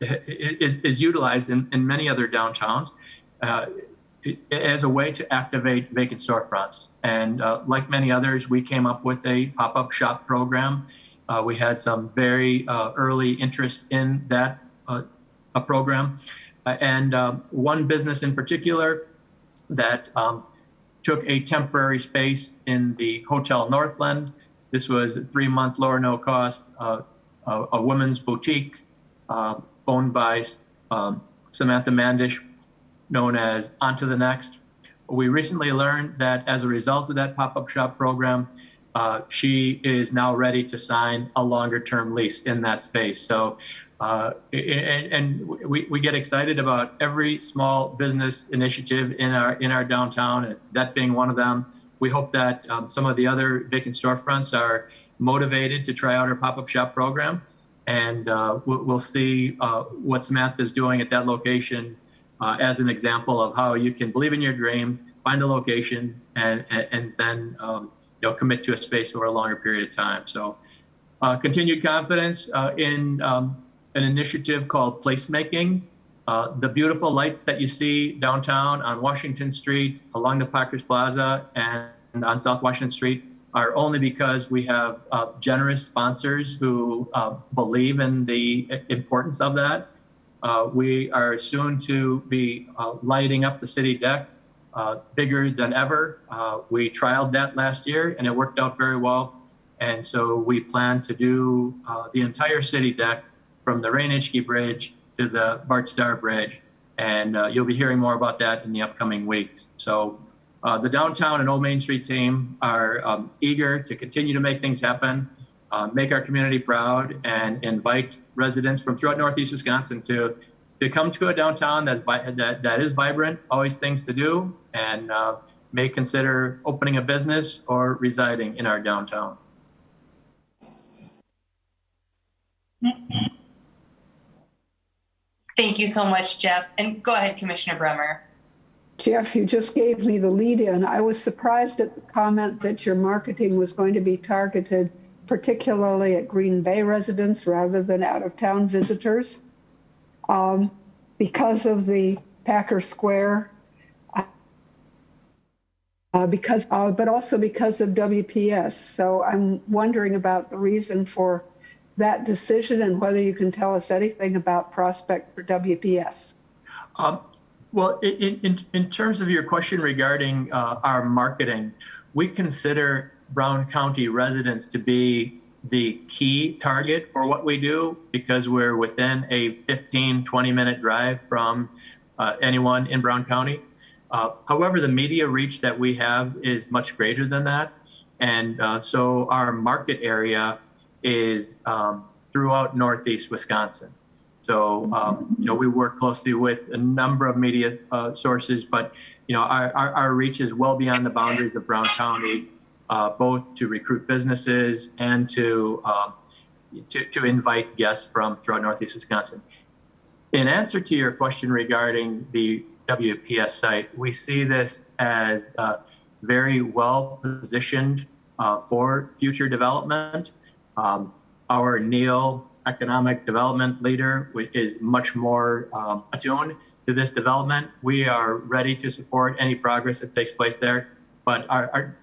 is utilized in many other downtowns as a way to activate vacant storefronts. And like many others, we came up with a pop-up shop program. We had some very early interest in that program. And one business in particular that took a temporary space in the Hotel Northland. This was 3 months lower, no cost, a women's boutique owned by Samantha Mandish, known as On to the Next. We recently learned that as a result of that pop-up shop program, she is now ready to sign a longer-term lease in that space. So, and we get excited about every small business initiative in our downtown, and that being one of them. We hope that some of the other vacant storefronts are motivated to try out our pop-up shop program, and we'll see what Samantha is doing at that location as an example of how you can believe in your dream, find a location, and then commit to a space over a longer period of time. So continued confidence in an initiative called placemaking. The beautiful lights that you see downtown on Washington Street, along the Packers Plaza, and on South Washington Street are only because we have generous sponsors who believe in the importance of that. We are soon to be lighting up the city deck bigger than ever. We trialed that last year and it worked out very well. And so we plan to do the entire city deck from the Rainichke Bridge to the Bart Starr Bridge. And you'll be hearing more about that in the upcoming weeks. So the downtown and Old Main Street team are eager to continue to make things happen, make our community proud, and invite residents from throughout Northeast Wisconsin to come to a downtown that is vibrant, always things to do, and may consider opening a business or residing in our downtown. Thank you so much, Jeff. And go ahead, Commissioner Bremer. Jeff, you just gave me the lead in. I was surprised at the comment that your marketing was going to be targeted particularly at Green Bay residents rather than out-of-town visitors. Because of the Packer Square, but also because of WPS. So I'm wondering about the reason for that decision and whether you can tell us anything about prospect for WPS. Well, in terms of your question regarding our marketing, we consider Brown County residents to be the key target for what we do because we're within a 15, 20-minute drive from anyone in Brown County. However, the media reach that we have is much greater than that. And so our market area is throughout Northeast Wisconsin. So, we work closely with a number of media sources, but, our reach is well beyond the boundaries of Brown County, both to recruit businesses and to invite guests from throughout Northeast Wisconsin. In answer to your question regarding the WPS site, we see this as very well positioned for future development. Our Neil economic development leader is much more attuned to this development. We are ready to support any progress that takes place there, but our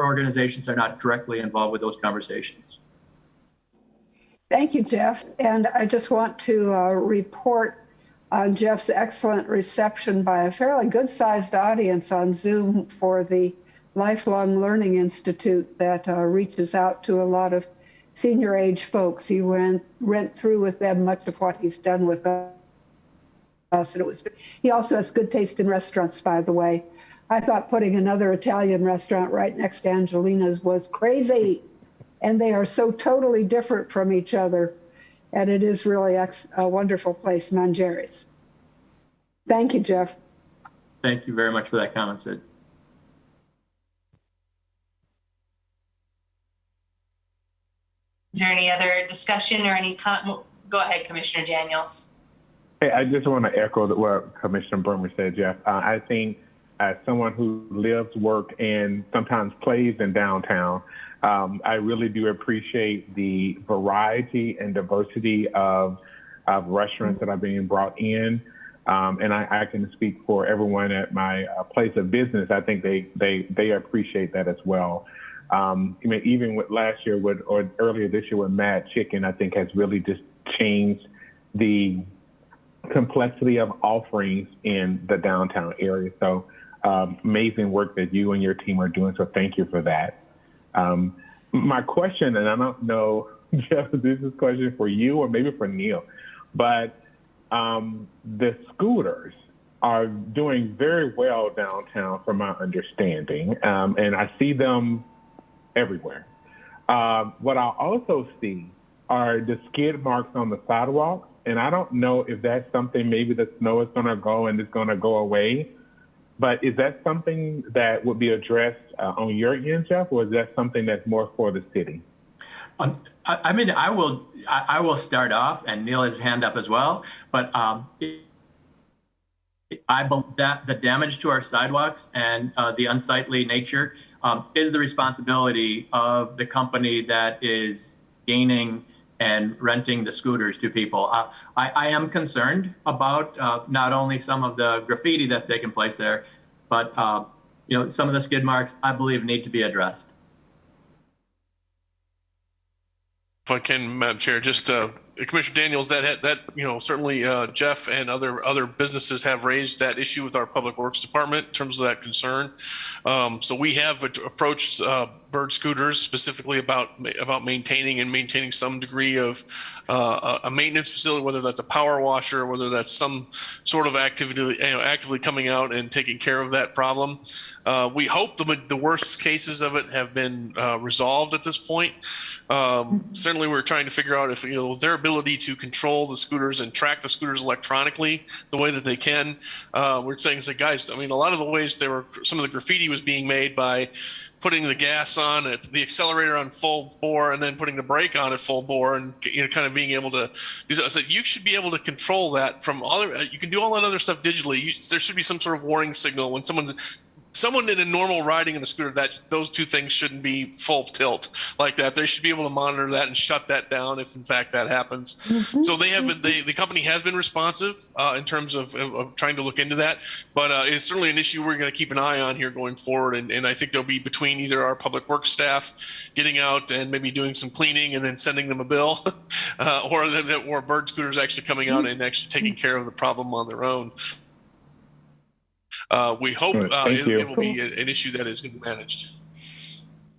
organizations are not directly involved with those conversations. Thank you, Jeff. And I just want to report on Jeff's excellent reception by a fairly good-sized audience on Zoom for the Lifelong Learning Institute that reaches out to a lot of senior age folks. He went through with them much of what he's done with us. And he also has good taste in restaurants, by the way. I thought putting another Italian restaurant right next to Angelina's was crazy. And they are so totally different from each other. And it is really a wonderful place, Mangieri's. Thank you, Jeff. Thank you very much for that comment, Sid. Is there any other discussion or any comment? Go ahead, Commissioner Daniels. Hey, I just want to echo what Commissioner Bremer said, Jeff. I think as someone who lives, works, and sometimes plays in downtown, I really do appreciate the variety and diversity of restaurants that are being brought in. And I can speak for everyone at my place of business. I think they appreciate that as well. Even with last year or earlier this year with Mad Chicken, I think has really just changed the complexity of offerings in the downtown area. So amazing work that you and your team are doing. So thank you for that. My question, and I don't know, Jeff, if this is a question for you or maybe for Neil, but the scooters are doing very well downtown, from my understanding, and I see them everywhere. What I also see are the skid marks on the sidewalks, and I don't know if that's something, maybe the snow is going to go and it's going to go away, but is that something that would be addressed on your end, Jeff, or is that something that's more for the city? I mean, I will start off, and Neil has his hand up as well, but I believe that the damage to our sidewalks and the unsightly nature is the responsibility of the company that is gaining and renting the scooters to people. I am concerned about not only some of the graffiti that's taken place there, but some of the skid marks, I believe, need to be addressed. If I can, Madam Chair, just Commissioner Daniels, that certainly Jeff and other businesses have raised that issue with our Public Works Department in terms of that concern. So we have approached Bird Scooters specifically about maintaining some degree of a maintenance facility, whether that's a power washer, whether that's some sort of activity, actively coming out and taking care of that problem. We hope the worst cases of it have been resolved at this point. Certainly, we're trying to figure out if their ability to control the scooters and track the scooters electronically the way that they can. We're saying, guys, I mean, a lot of the ways some of the graffiti was being made by putting the gas on at the accelerator on full bore and then putting the brake on at full bore, and kind of being able to do that. So you should be able to control that from you can do all that other stuff digitally. There should be some sort of warning signal when someone in a normal riding in a scooter, that those two things shouldn't be full tilt like that. They should be able to monitor that and shut that down if in fact that happens. Mm-hmm. So the company has been responsive in terms of trying to look into that, but it's certainly an issue we're going to keep an eye on here going forward. And I think there'll be, between either our public works staff getting out and maybe doing some cleaning and then sending them a bill, or Bird Scooters actually coming out and actually taking care of the problem on their own. We hope it will be an issue that is going to be managed.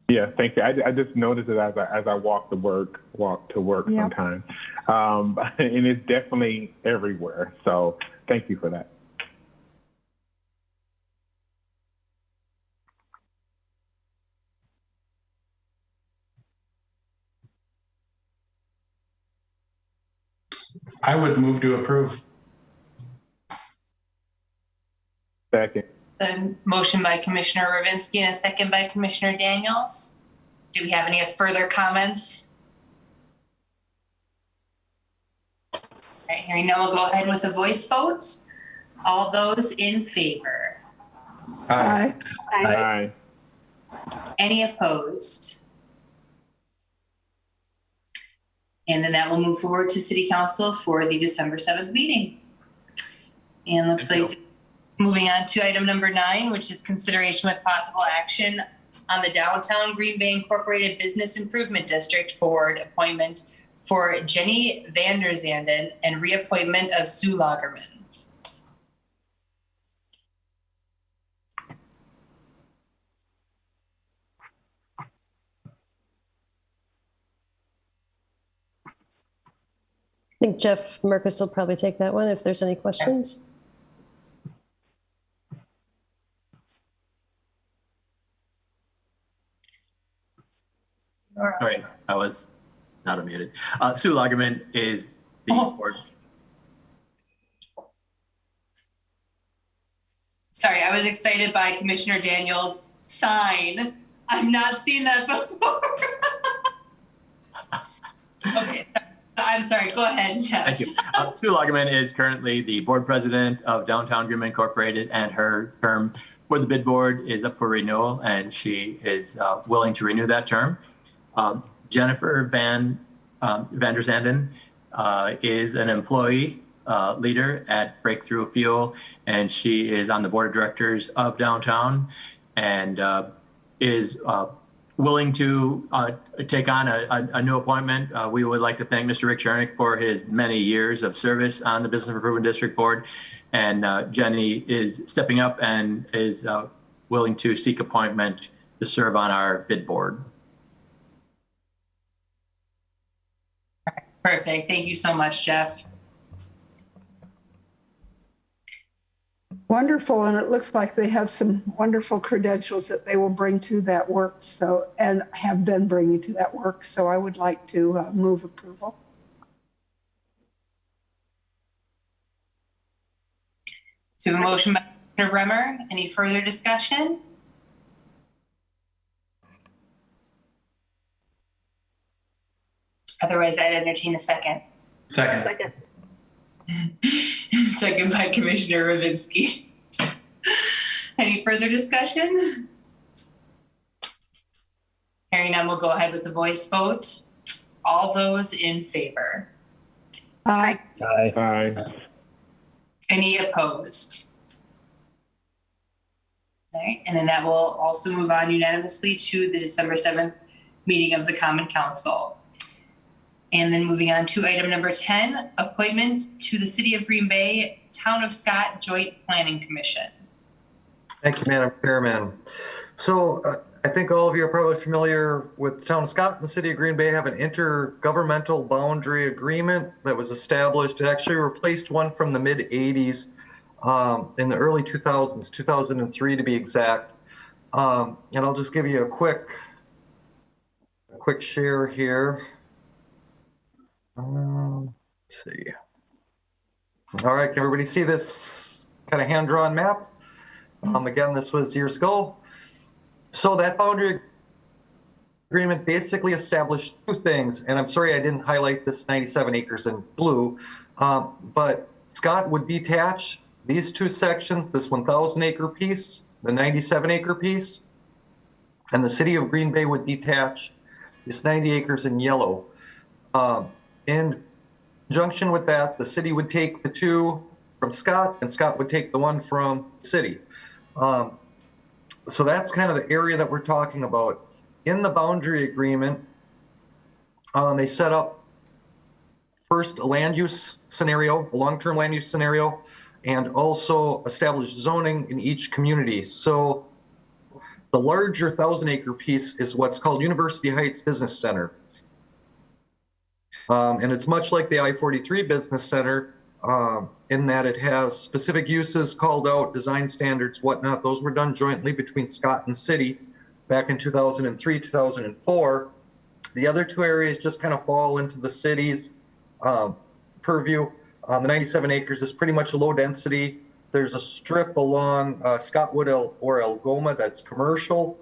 Yeah, thank you. I just noticed it as I walk to work yep. Sometimes, and it's definitely everywhere. So thank you for that. I would move to approve. Second. The motion by Commissioner Ravinsky and a second by Commissioner Daniels. Do we have any further comments? All right, hearing none, we'll go ahead with a voice vote. All those in favor? Aye. Aye. Any opposed? And then that will move forward to City Council for the December 7th meeting. And looks like moving on to item number 9, which is consideration with possible action on the Downtown Green Bay Incorporated Business Improvement District Board appointment for Jenny Vander Zanden and reappointment of Sue Lagerman. I think Jeff Merkus will probably take that one if there's any questions. All right, I was not unmuted. Sue Lagerman is the board. Sorry, I was excited by Commissioner Daniels' sign. I've not seen that before. Okay, I'm sorry, go ahead, Jeff. Thank you. Sue Lagerman is currently the board president of Downtown Green Bay Incorporated, and her term for the bid board is up for renewal, and she is willing to renew that term. Jennifer Vander Zanden is an employee leader at Breakthrough Fuel, and she is on the board of directors of Downtown, and is willing to take on a new appointment. We would like to thank Mr. Rick Chernick for his many years of service on the Business Improvement District Board, and Jenny is stepping up and is willing to seek appointment to serve on our bid board. Perfect. Thank you so much, Jeff. Wonderful, and it looks like they have some wonderful credentials that they will bring to that work, so, and have been bringing to that work. So I would like to move approval. So a motion by Commissioner Bremer. Any further discussion? Otherwise, I'd entertain a second. Second. Second by Commissioner Ravinsky. Any further discussion? Hearing none, we'll go ahead with the voice vote. All those in favor? Aye. Aye. Aye. Any opposed? All right, and then that will also move on unanimously to the December 7th meeting of the Common Council. And then moving on to item number 10, appointment to the City of Green Bay, Town of Scott Joint Planning Commission. Thank you, Madam Chairman. So I think all of you are probably familiar with the Town of Scott and the City of Green Bay have an intergovernmental boundary agreement that was established. It actually replaced one from the mid 80s in the early 2000s, 2003 to be exact. And I'll just give you a quick share here. Let's see. All right, can everybody see this kind of hand-drawn map? Again, this was years ago. So that boundary agreement basically established two things, and I'm sorry I didn't highlight this 97 acres in blue, but Scott would detach these two sections, this 1,000 acre piece, the 97 acre piece, and the City of Green Bay would detach this 90 acres in yellow. In conjunction with that, the city would take the two from Scott, and Scott would take the one from the city. So that's kind of the area that we're talking about. In the boundary agreement, they set up first a land use scenario, a long-term land use scenario, and also established zoning in each community. So the larger 1,000 acre piece is what's called University Heights Business Center. And it's much like the I-43 Business Center in that it has specific uses called out, design standards, whatnot. Those were done jointly between Scott and City back in 2003, 2004. The other two areas just kind of fall into the city's purview. The 97 acres is pretty much a low density. There's a strip along Scottwood or Algoma that's commercial.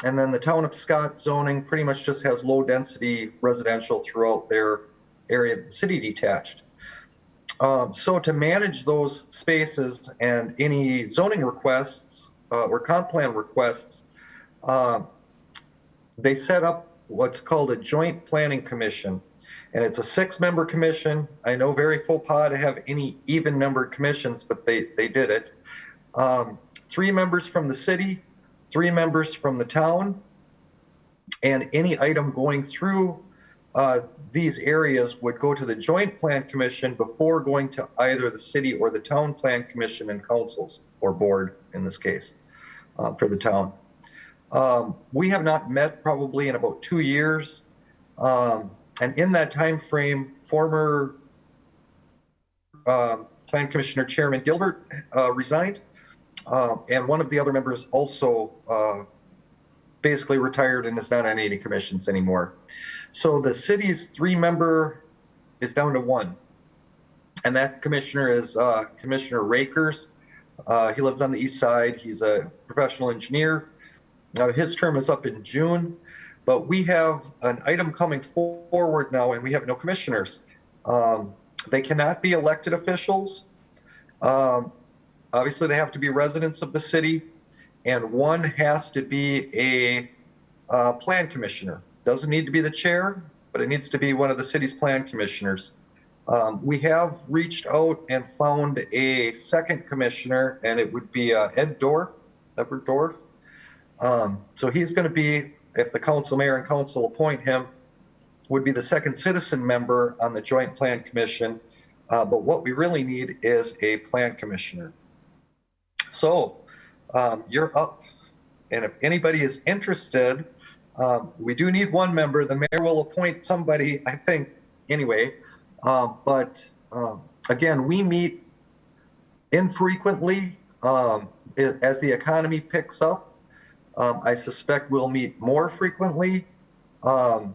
And then the Town of Scott zoning pretty much just has low density residential throughout their area that the city detached. So to manage those spaces and any zoning requests or comp plan requests, they set up what's called a joint planning commission. And it's a 6-member commission. I know very faux pas to have any even numbered commissions, but they did it. 3 members from the city, 3 members from the town, and any item going through these areas would go to the Joint Plan Commission before going to either the city or the Town Plan Commission and councils, or board in this case, for the town. We have not met probably in about 2 years. And in that time frame, former Plan Commissioner Chairman Gilbert resigned. And one of the other members also basically retired and is not on any commissions anymore. So the city's 3-member is down to 1. And that commissioner is Commissioner Rakers. He lives on the east side. He's a professional engineer. His term is up in June, but we have an item coming forward now and we have no commissioners. They cannot be elected officials. Obviously, they have to be residents of the city, and one has to be a plan commissioner. Doesn't need to be the chair, but it needs to be one of the city's plan commissioners. We have reached out and found a second commissioner, and it would be Edward Dorff. So he's going to be, if the council, mayor, and council appoint him, would be the second citizen member on the Joint Plan Commission. But what we really need is a plan commissioner. So you're up, and if anybody is interested, we do need 1 member. The mayor will appoint somebody, I think, anyway. But again, we meet infrequently. As the economy picks up, I suspect we'll meet more frequently. And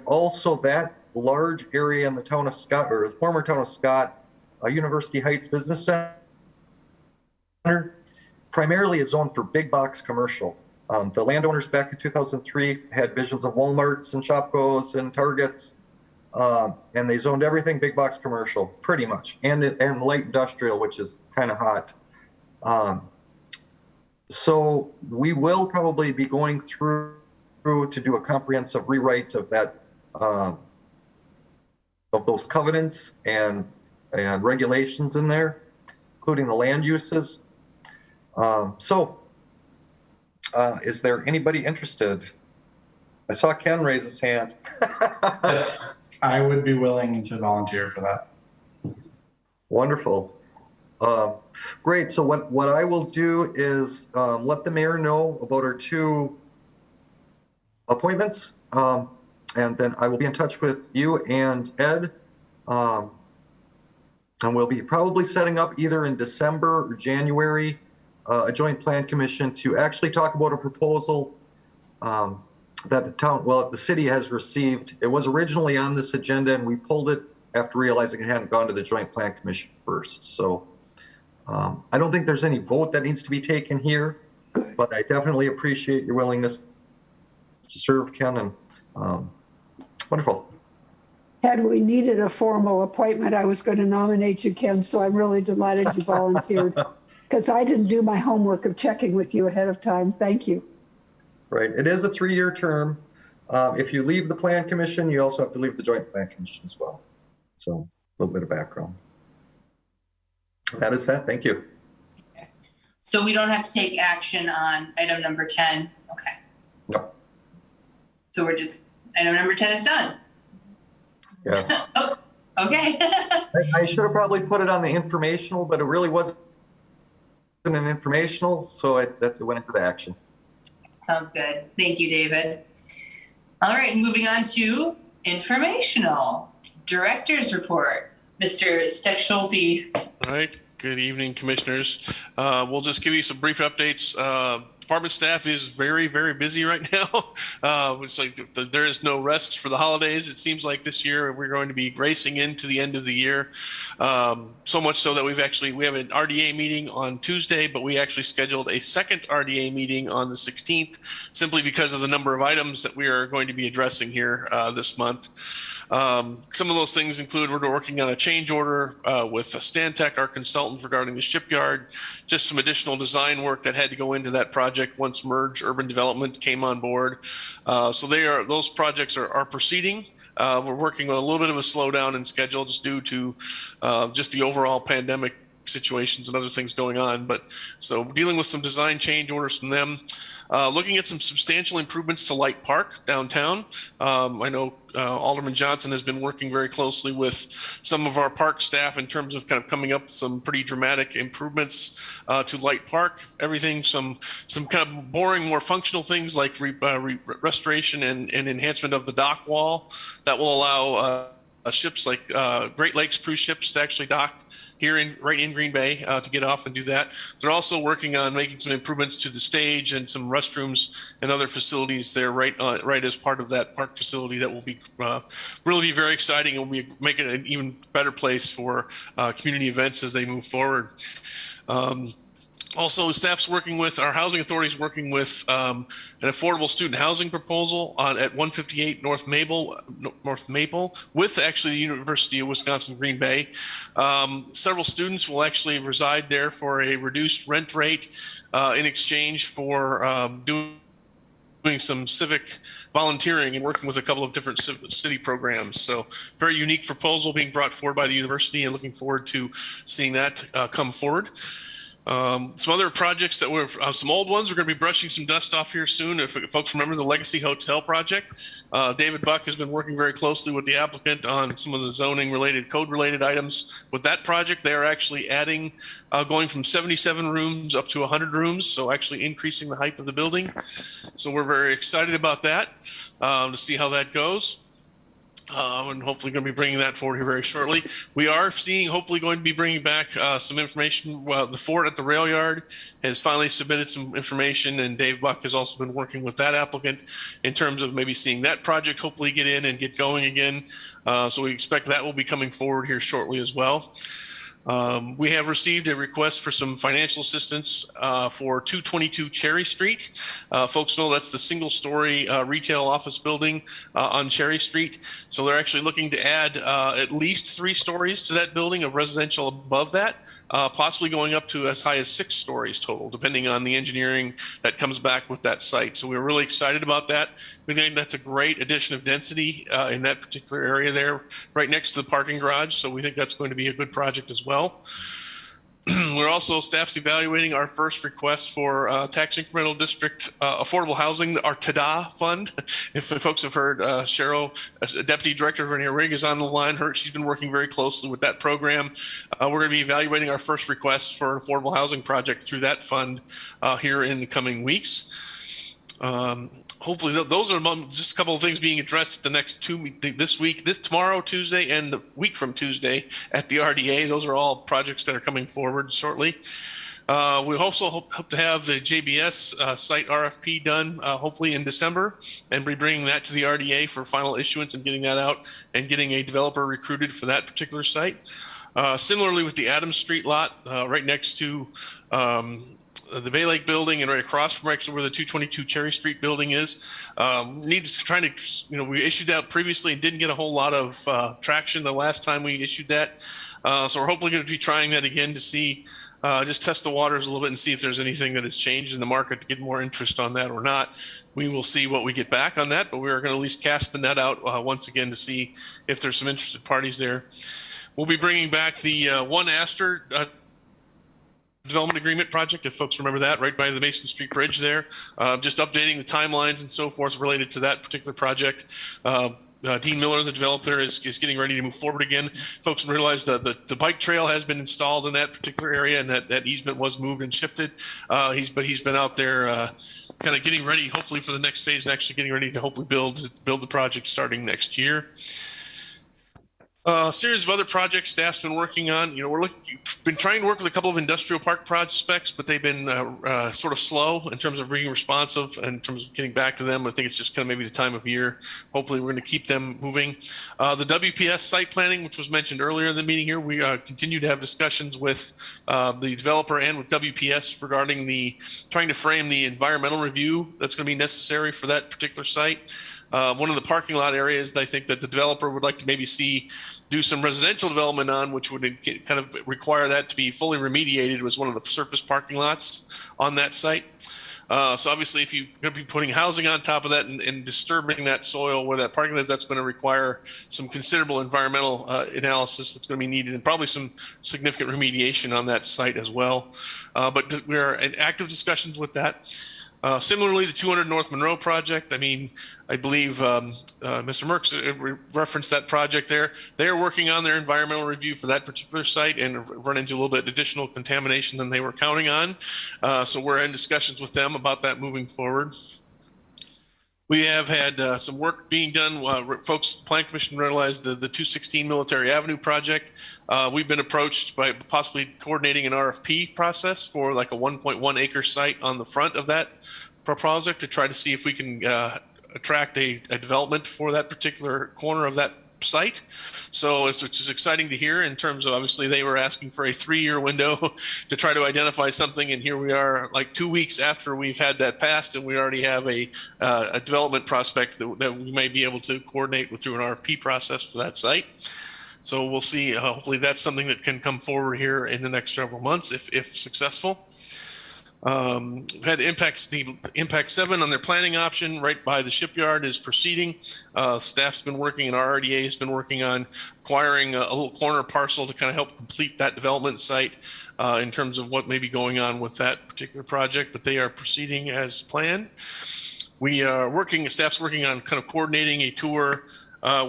also that large area in the town of Scott, or the former town of Scott, University Heights Business Center, primarily is zoned for big box commercial. The landowners back in 2003 had visions of Walmarts and Shopkos and Targets, and they zoned everything big box commercial, pretty much, and light industrial, which is kind of hot. So we will probably be going through to do a comprehensive rewrite of that, of those covenants and regulations in there, including the land uses. Is there anybody interested? I saw Ken raise his hand. Yes, I would be willing to volunteer for that. Wonderful. Great. So what I will do is let the mayor know about our 2 appointments, and then I will be in touch with you and Ed, and we'll be probably setting up either in December or January a joint plan commission to actually talk about a proposal that the city has received. It was originally on this agenda and we pulled it after realizing it hadn't gone to the joint plan commission first. So I don't think there's any vote that needs to be taken here, but I definitely appreciate your willingness to serve, Ken, and wonderful. Had we needed a formal appointment, I was going to nominate you, Ken, so I'm really delighted you volunteered, because I didn't do my homework of checking with you ahead of time. Thank you. Right. It is a 3-year term. If you leave the plan commission, you also have to leave the joint plan commission as well. So a little bit of background. That is that. Thank you. Okay. So we don't have to take action on item number 10. Okay. No. So we're just, item number 10 is done. Yeah. Oh, okay. I should have probably put it on the informational, but it really wasn't an informational, so it went into the action. Sounds good. Thank you, David. All right, moving on to informational. Director's report, Mr. Steck-Schulte. All right. Good evening, commissioners. We'll just give you some brief updates. Department staff is very, very busy right now. It's like there is no rest for the holidays. It seems like this year we're going to be racing into the end of the year. So much so that we have an RDA meeting on Tuesday, but we actually scheduled a second RDA meeting on the 16th, simply because of the number of items that we are going to be addressing here this month. Some of those things include we're working on a change order with Stantec, our consultant regarding the shipyard, just some additional design work that had to go into that project once Merge Urban Development came on board. So those projects are proceeding. We're working on a little bit of a slowdown in schedule just due to just the overall pandemic situations and other things going on. But so dealing with some design change orders from them, looking at some substantial improvements to Light Park downtown. I know Alderman Johnson has been working very closely with some of our park staff in terms of kind of coming up with some pretty dramatic improvements to Light Park. Everything, some kind of boring, more functional things like restoration and enhancement of the dock wall that will allow ships like Great Lakes cruise ships to actually dock here right in Green Bay to get off and do that. They're also working on making some improvements to the stage and some restrooms and other facilities there right as part of that park facility that will be really be very exciting and will be making it an even better place for community events as they move forward. Also, staff's working with our housing authorities, working with an affordable student housing proposal at 158 North Maple, with actually the University of Wisconsin Green Bay. Several students will actually reside there for a reduced rent rate in exchange for doing some civic volunteering and working with a couple of different city programs. So very unique proposal being brought forward by the university, and looking forward to seeing that come forward. Some other projects that were some old ones. We're going to be brushing some dust off here soon. If folks remember the Legacy Hotel project, David Buck has been working very closely with the applicant on some of the zoning related, code related items. With that project, they are actually adding, going from 77 rooms up to 100 rooms. So actually increasing the height of the building. So we're very excited about that, to see how that goes. and hopefully going to be bringing that forward here very shortly. We are hopefully going to be bringing back some information. Well, the Fort at the Rail Yard has finally submitted some information, and Dave Buck has also been working with that applicant in terms of maybe seeing that project hopefully get in and get going again. So we expect that will be coming forward here shortly as well. We have received a request for some financial assistance for 222 Cherry Street. Folks know that's the single-story retail office building on Cherry Street. So they're actually looking to add at least 3 stories to that building of residential above that, possibly going up to as high as 6 stories total, depending on the engineering that comes back with that site. So we're really excited about that. We think that's a great addition of density in that particular area there, right next to the parking garage. So we think that's going to be a good project as well. We're also, staff's evaluating our first request for tax incremental district affordable housing, our TADA fund. If folks have heard, Cheryl, Deputy Director Vernier Rigg, is on the line. She's been working very closely with that program. We're going to be evaluating our first request for an affordable housing project through that fund here in the coming weeks. Hopefully those are just a couple of things being addressed the next tomorrow, Tuesday, and the week from Tuesday at the RDA. Those are all projects that are coming forward shortly. We also hope to have the JBS site RFP done hopefully in December, and be bringing that to the RDA for final issuance and getting that out and getting a developer recruited for that particular site. Similarly with the Adams Street lot right next to the Bay Lake building and right across from actually where the 222 Cherry Street building is. We issued that previously and didn't get a whole lot of traction the last time we issued that. So we're hopefully going to be trying that again to see, just test the waters a little bit and see if there's anything that has changed in the market to get more interest on that or not. We will see what we get back on that, but we are going to at least cast the net out once again to see if there's some interested parties there. We'll be bringing back the One Astor development agreement project, if folks remember that, right by the Mason Street Bridge there. Just updating the timelines and so forth related to that particular project. Dean Miller, the developer, is getting ready to move forward again. Folks realize that the bike trail has been installed in that particular area, and that easement was moved and shifted. He's been out there kind of getting ready, hopefully for the next phase, and actually getting ready to hopefully build the project starting next year. A series of other projects staff's been working on. Been trying to work with a couple of industrial park prospects, but they've been sort of slow in terms of being responsive and in terms of getting back to them. I think it's just kind of maybe the time of year. Hopefully we're going to keep them moving. The WPS site planning, which was mentioned earlier in the meeting here, we continue to have discussions with the developer and with WPS regarding trying to frame the environmental review that's going to be necessary for that particular site. One of the parking lot areas that I think that the developer would like to maybe do some residential development on, which would kind of require that to be fully remediated, was one of the surface parking lots on that site. So obviously, if you're going to be putting housing on top of that and disturbing that soil where that parking lot is, that's going to require some considerable environmental analysis that's going to be needed, and probably some significant remediation on that site as well. But we are in active discussions with that. Similarly, the 200 North Monroe project, I believe Mr. Merckx referenced that project there. They're working on their environmental review for that particular site and run into a little bit additional contamination than they were counting on. So we're in discussions with them about that moving forward. We have had some work being done. Folks, the Plan Commission realized the 216 Military Avenue project. We've been approached by possibly coordinating an RFP process for like a 1.1 acre site on the front of that project to try to see if we can attract a development for that particular corner of that site. So which is exciting to hear in terms of, obviously they were asking for a 3-year window to try to identify something, and here we are like 2 weeks after we've had that passed, and we already have a development prospect that we may be able to coordinate with through an RFP process for that site. So we'll see. Hopefully that's something that can come forward here in the next several months if successful. We've had the Impact 7 on their planning option right by the shipyard is proceeding. Staff's been working, and our RDA has been working on acquiring a little corner parcel to kind of help complete that development site in terms of what may be going on with that particular project, but they are proceeding as planned. We are staff's working on kind of coordinating a tour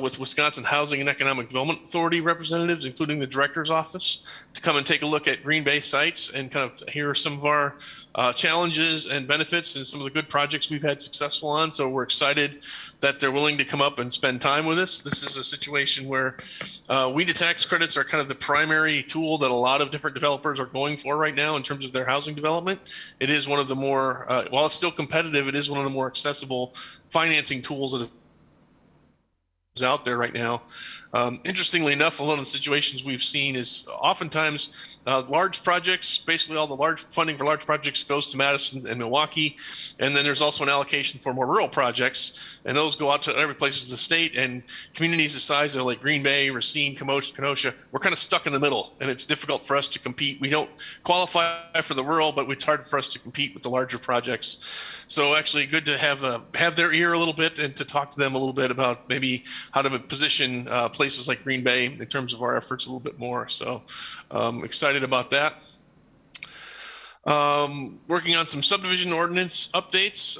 with Wisconsin Housing and Economic Development Authority representatives, including the director's office, to come and take a look at Green Bay sites and kind of hear some of our challenges and benefits and some of the good projects we've had successful on. So we're excited that they're willing to come up and spend time with us. This is a situation where WHEDA tax credits are kind of the primary tool that a lot of different developers are going for right now in terms of their housing development. It is one of the more, while it's still competitive, it is one of the more accessible financing tools that is out there right now. Interestingly enough, a lot of the situations we've seen is oftentimes large projects, basically all the large funding for large projects goes to Madison and Milwaukee. And then there's also an allocation for more rural projects, and those go out to every place in the state, and communities the size of like Green Bay, Racine, Kenosha, we're kind of stuck in the middle, and it's difficult for us to compete. We don't qualify for the rural, but it's hard for us to compete with the larger projects. So actually good to have their ear a little bit and to talk to them a little bit about maybe how to position places like Green Bay in terms of our efforts a little bit more. So excited about that. Working on some subdivision ordinance updates.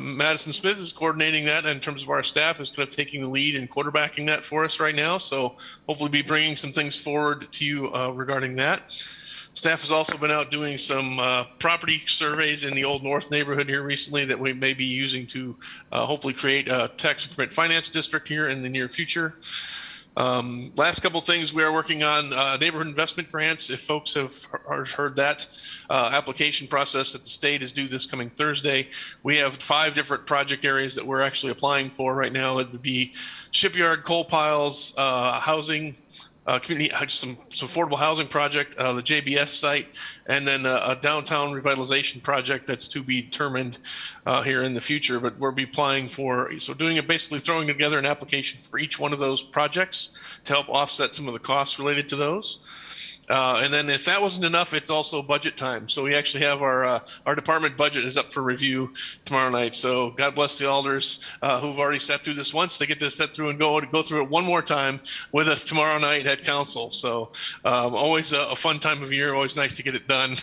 Madison Smith is coordinating that in terms of our staff, is kind of taking the lead and quarterbacking that for us right now. So hopefully be bringing some things forward to you regarding that. Staff has also been out doing some property surveys in the Old North neighborhood here recently that we may be using to hopefully create a tax increment finance district here in the near future. Last couple things, we are working on neighborhood investment grants. If folks have heard that application process at the state is due this coming Thursday. We have 5 different project areas that we're actually applying for right now. That would be shipyard, coal piles, housing, community, some affordable housing project, the JBS site, and then a downtown revitalization project that's to be determined here in the future. But we'll be applying for, so doing it, basically throwing together an application for each one of those projects to help offset some of the costs related to those. And then if that wasn't enough, it's also budget time. So we actually have our department budget is up for review tomorrow night. So God bless the alders who've already sat through this once. They get to sit through and go through it one more time with us tomorrow night at council. So always a fun time of year. Always nice to get it done.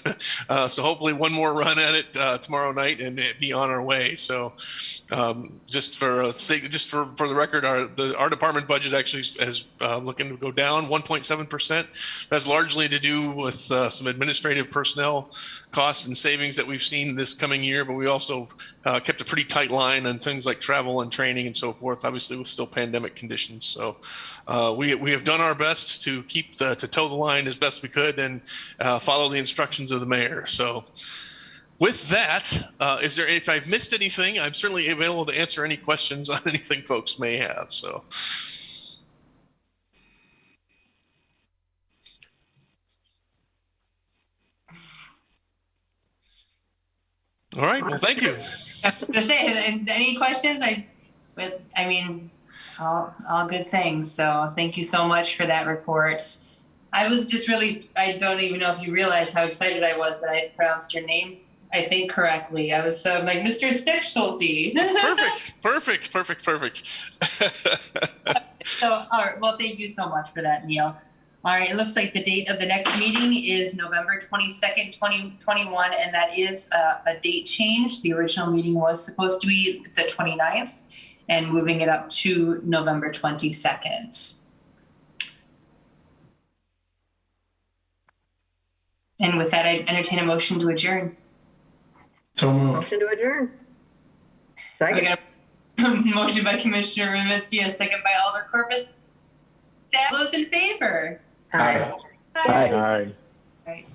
So hopefully one more run at it tomorrow night and be on our way. So just for the record, our department budget actually is looking to go down 1.7%. That's largely to do with some administrative personnel costs and savings that we've seen this coming year, but we also kept a pretty tight line on things like travel and training and so forth, obviously with still pandemic conditions. So we have done our best to to toe the line as best we could and follow the instructions of the mayor. So with that, if I've missed anything, I'm certainly available to answer any questions on anything folks may have. So. All right. Well, thank you. I was gonna say, any questions? All good things. So thank you so much for that report. I was just I don't even know if you realize how excited I was that I pronounced your name, I think, correctly. I was like, Mr. Steckschulte. Perfect. So, all right. Well, thank you so much for that, Neil. All right, it looks like the date of the next meeting is November 22nd, 2021, and that is a date change. The original meeting was supposed to be the 29th, and moving it up to November 22nd. And with that, I'd entertain a motion to adjourn. So moved. Motion to adjourn. Second. We got a motion by Commissioner Reminsky, a second by Alder Corpus. All those in favor? Aye. Aye. Right.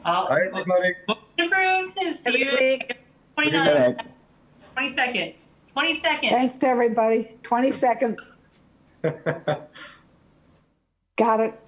All right, everybody. Approved. See you. 20 seconds. 20 seconds. Thanks, everybody. 20 seconds. Got it.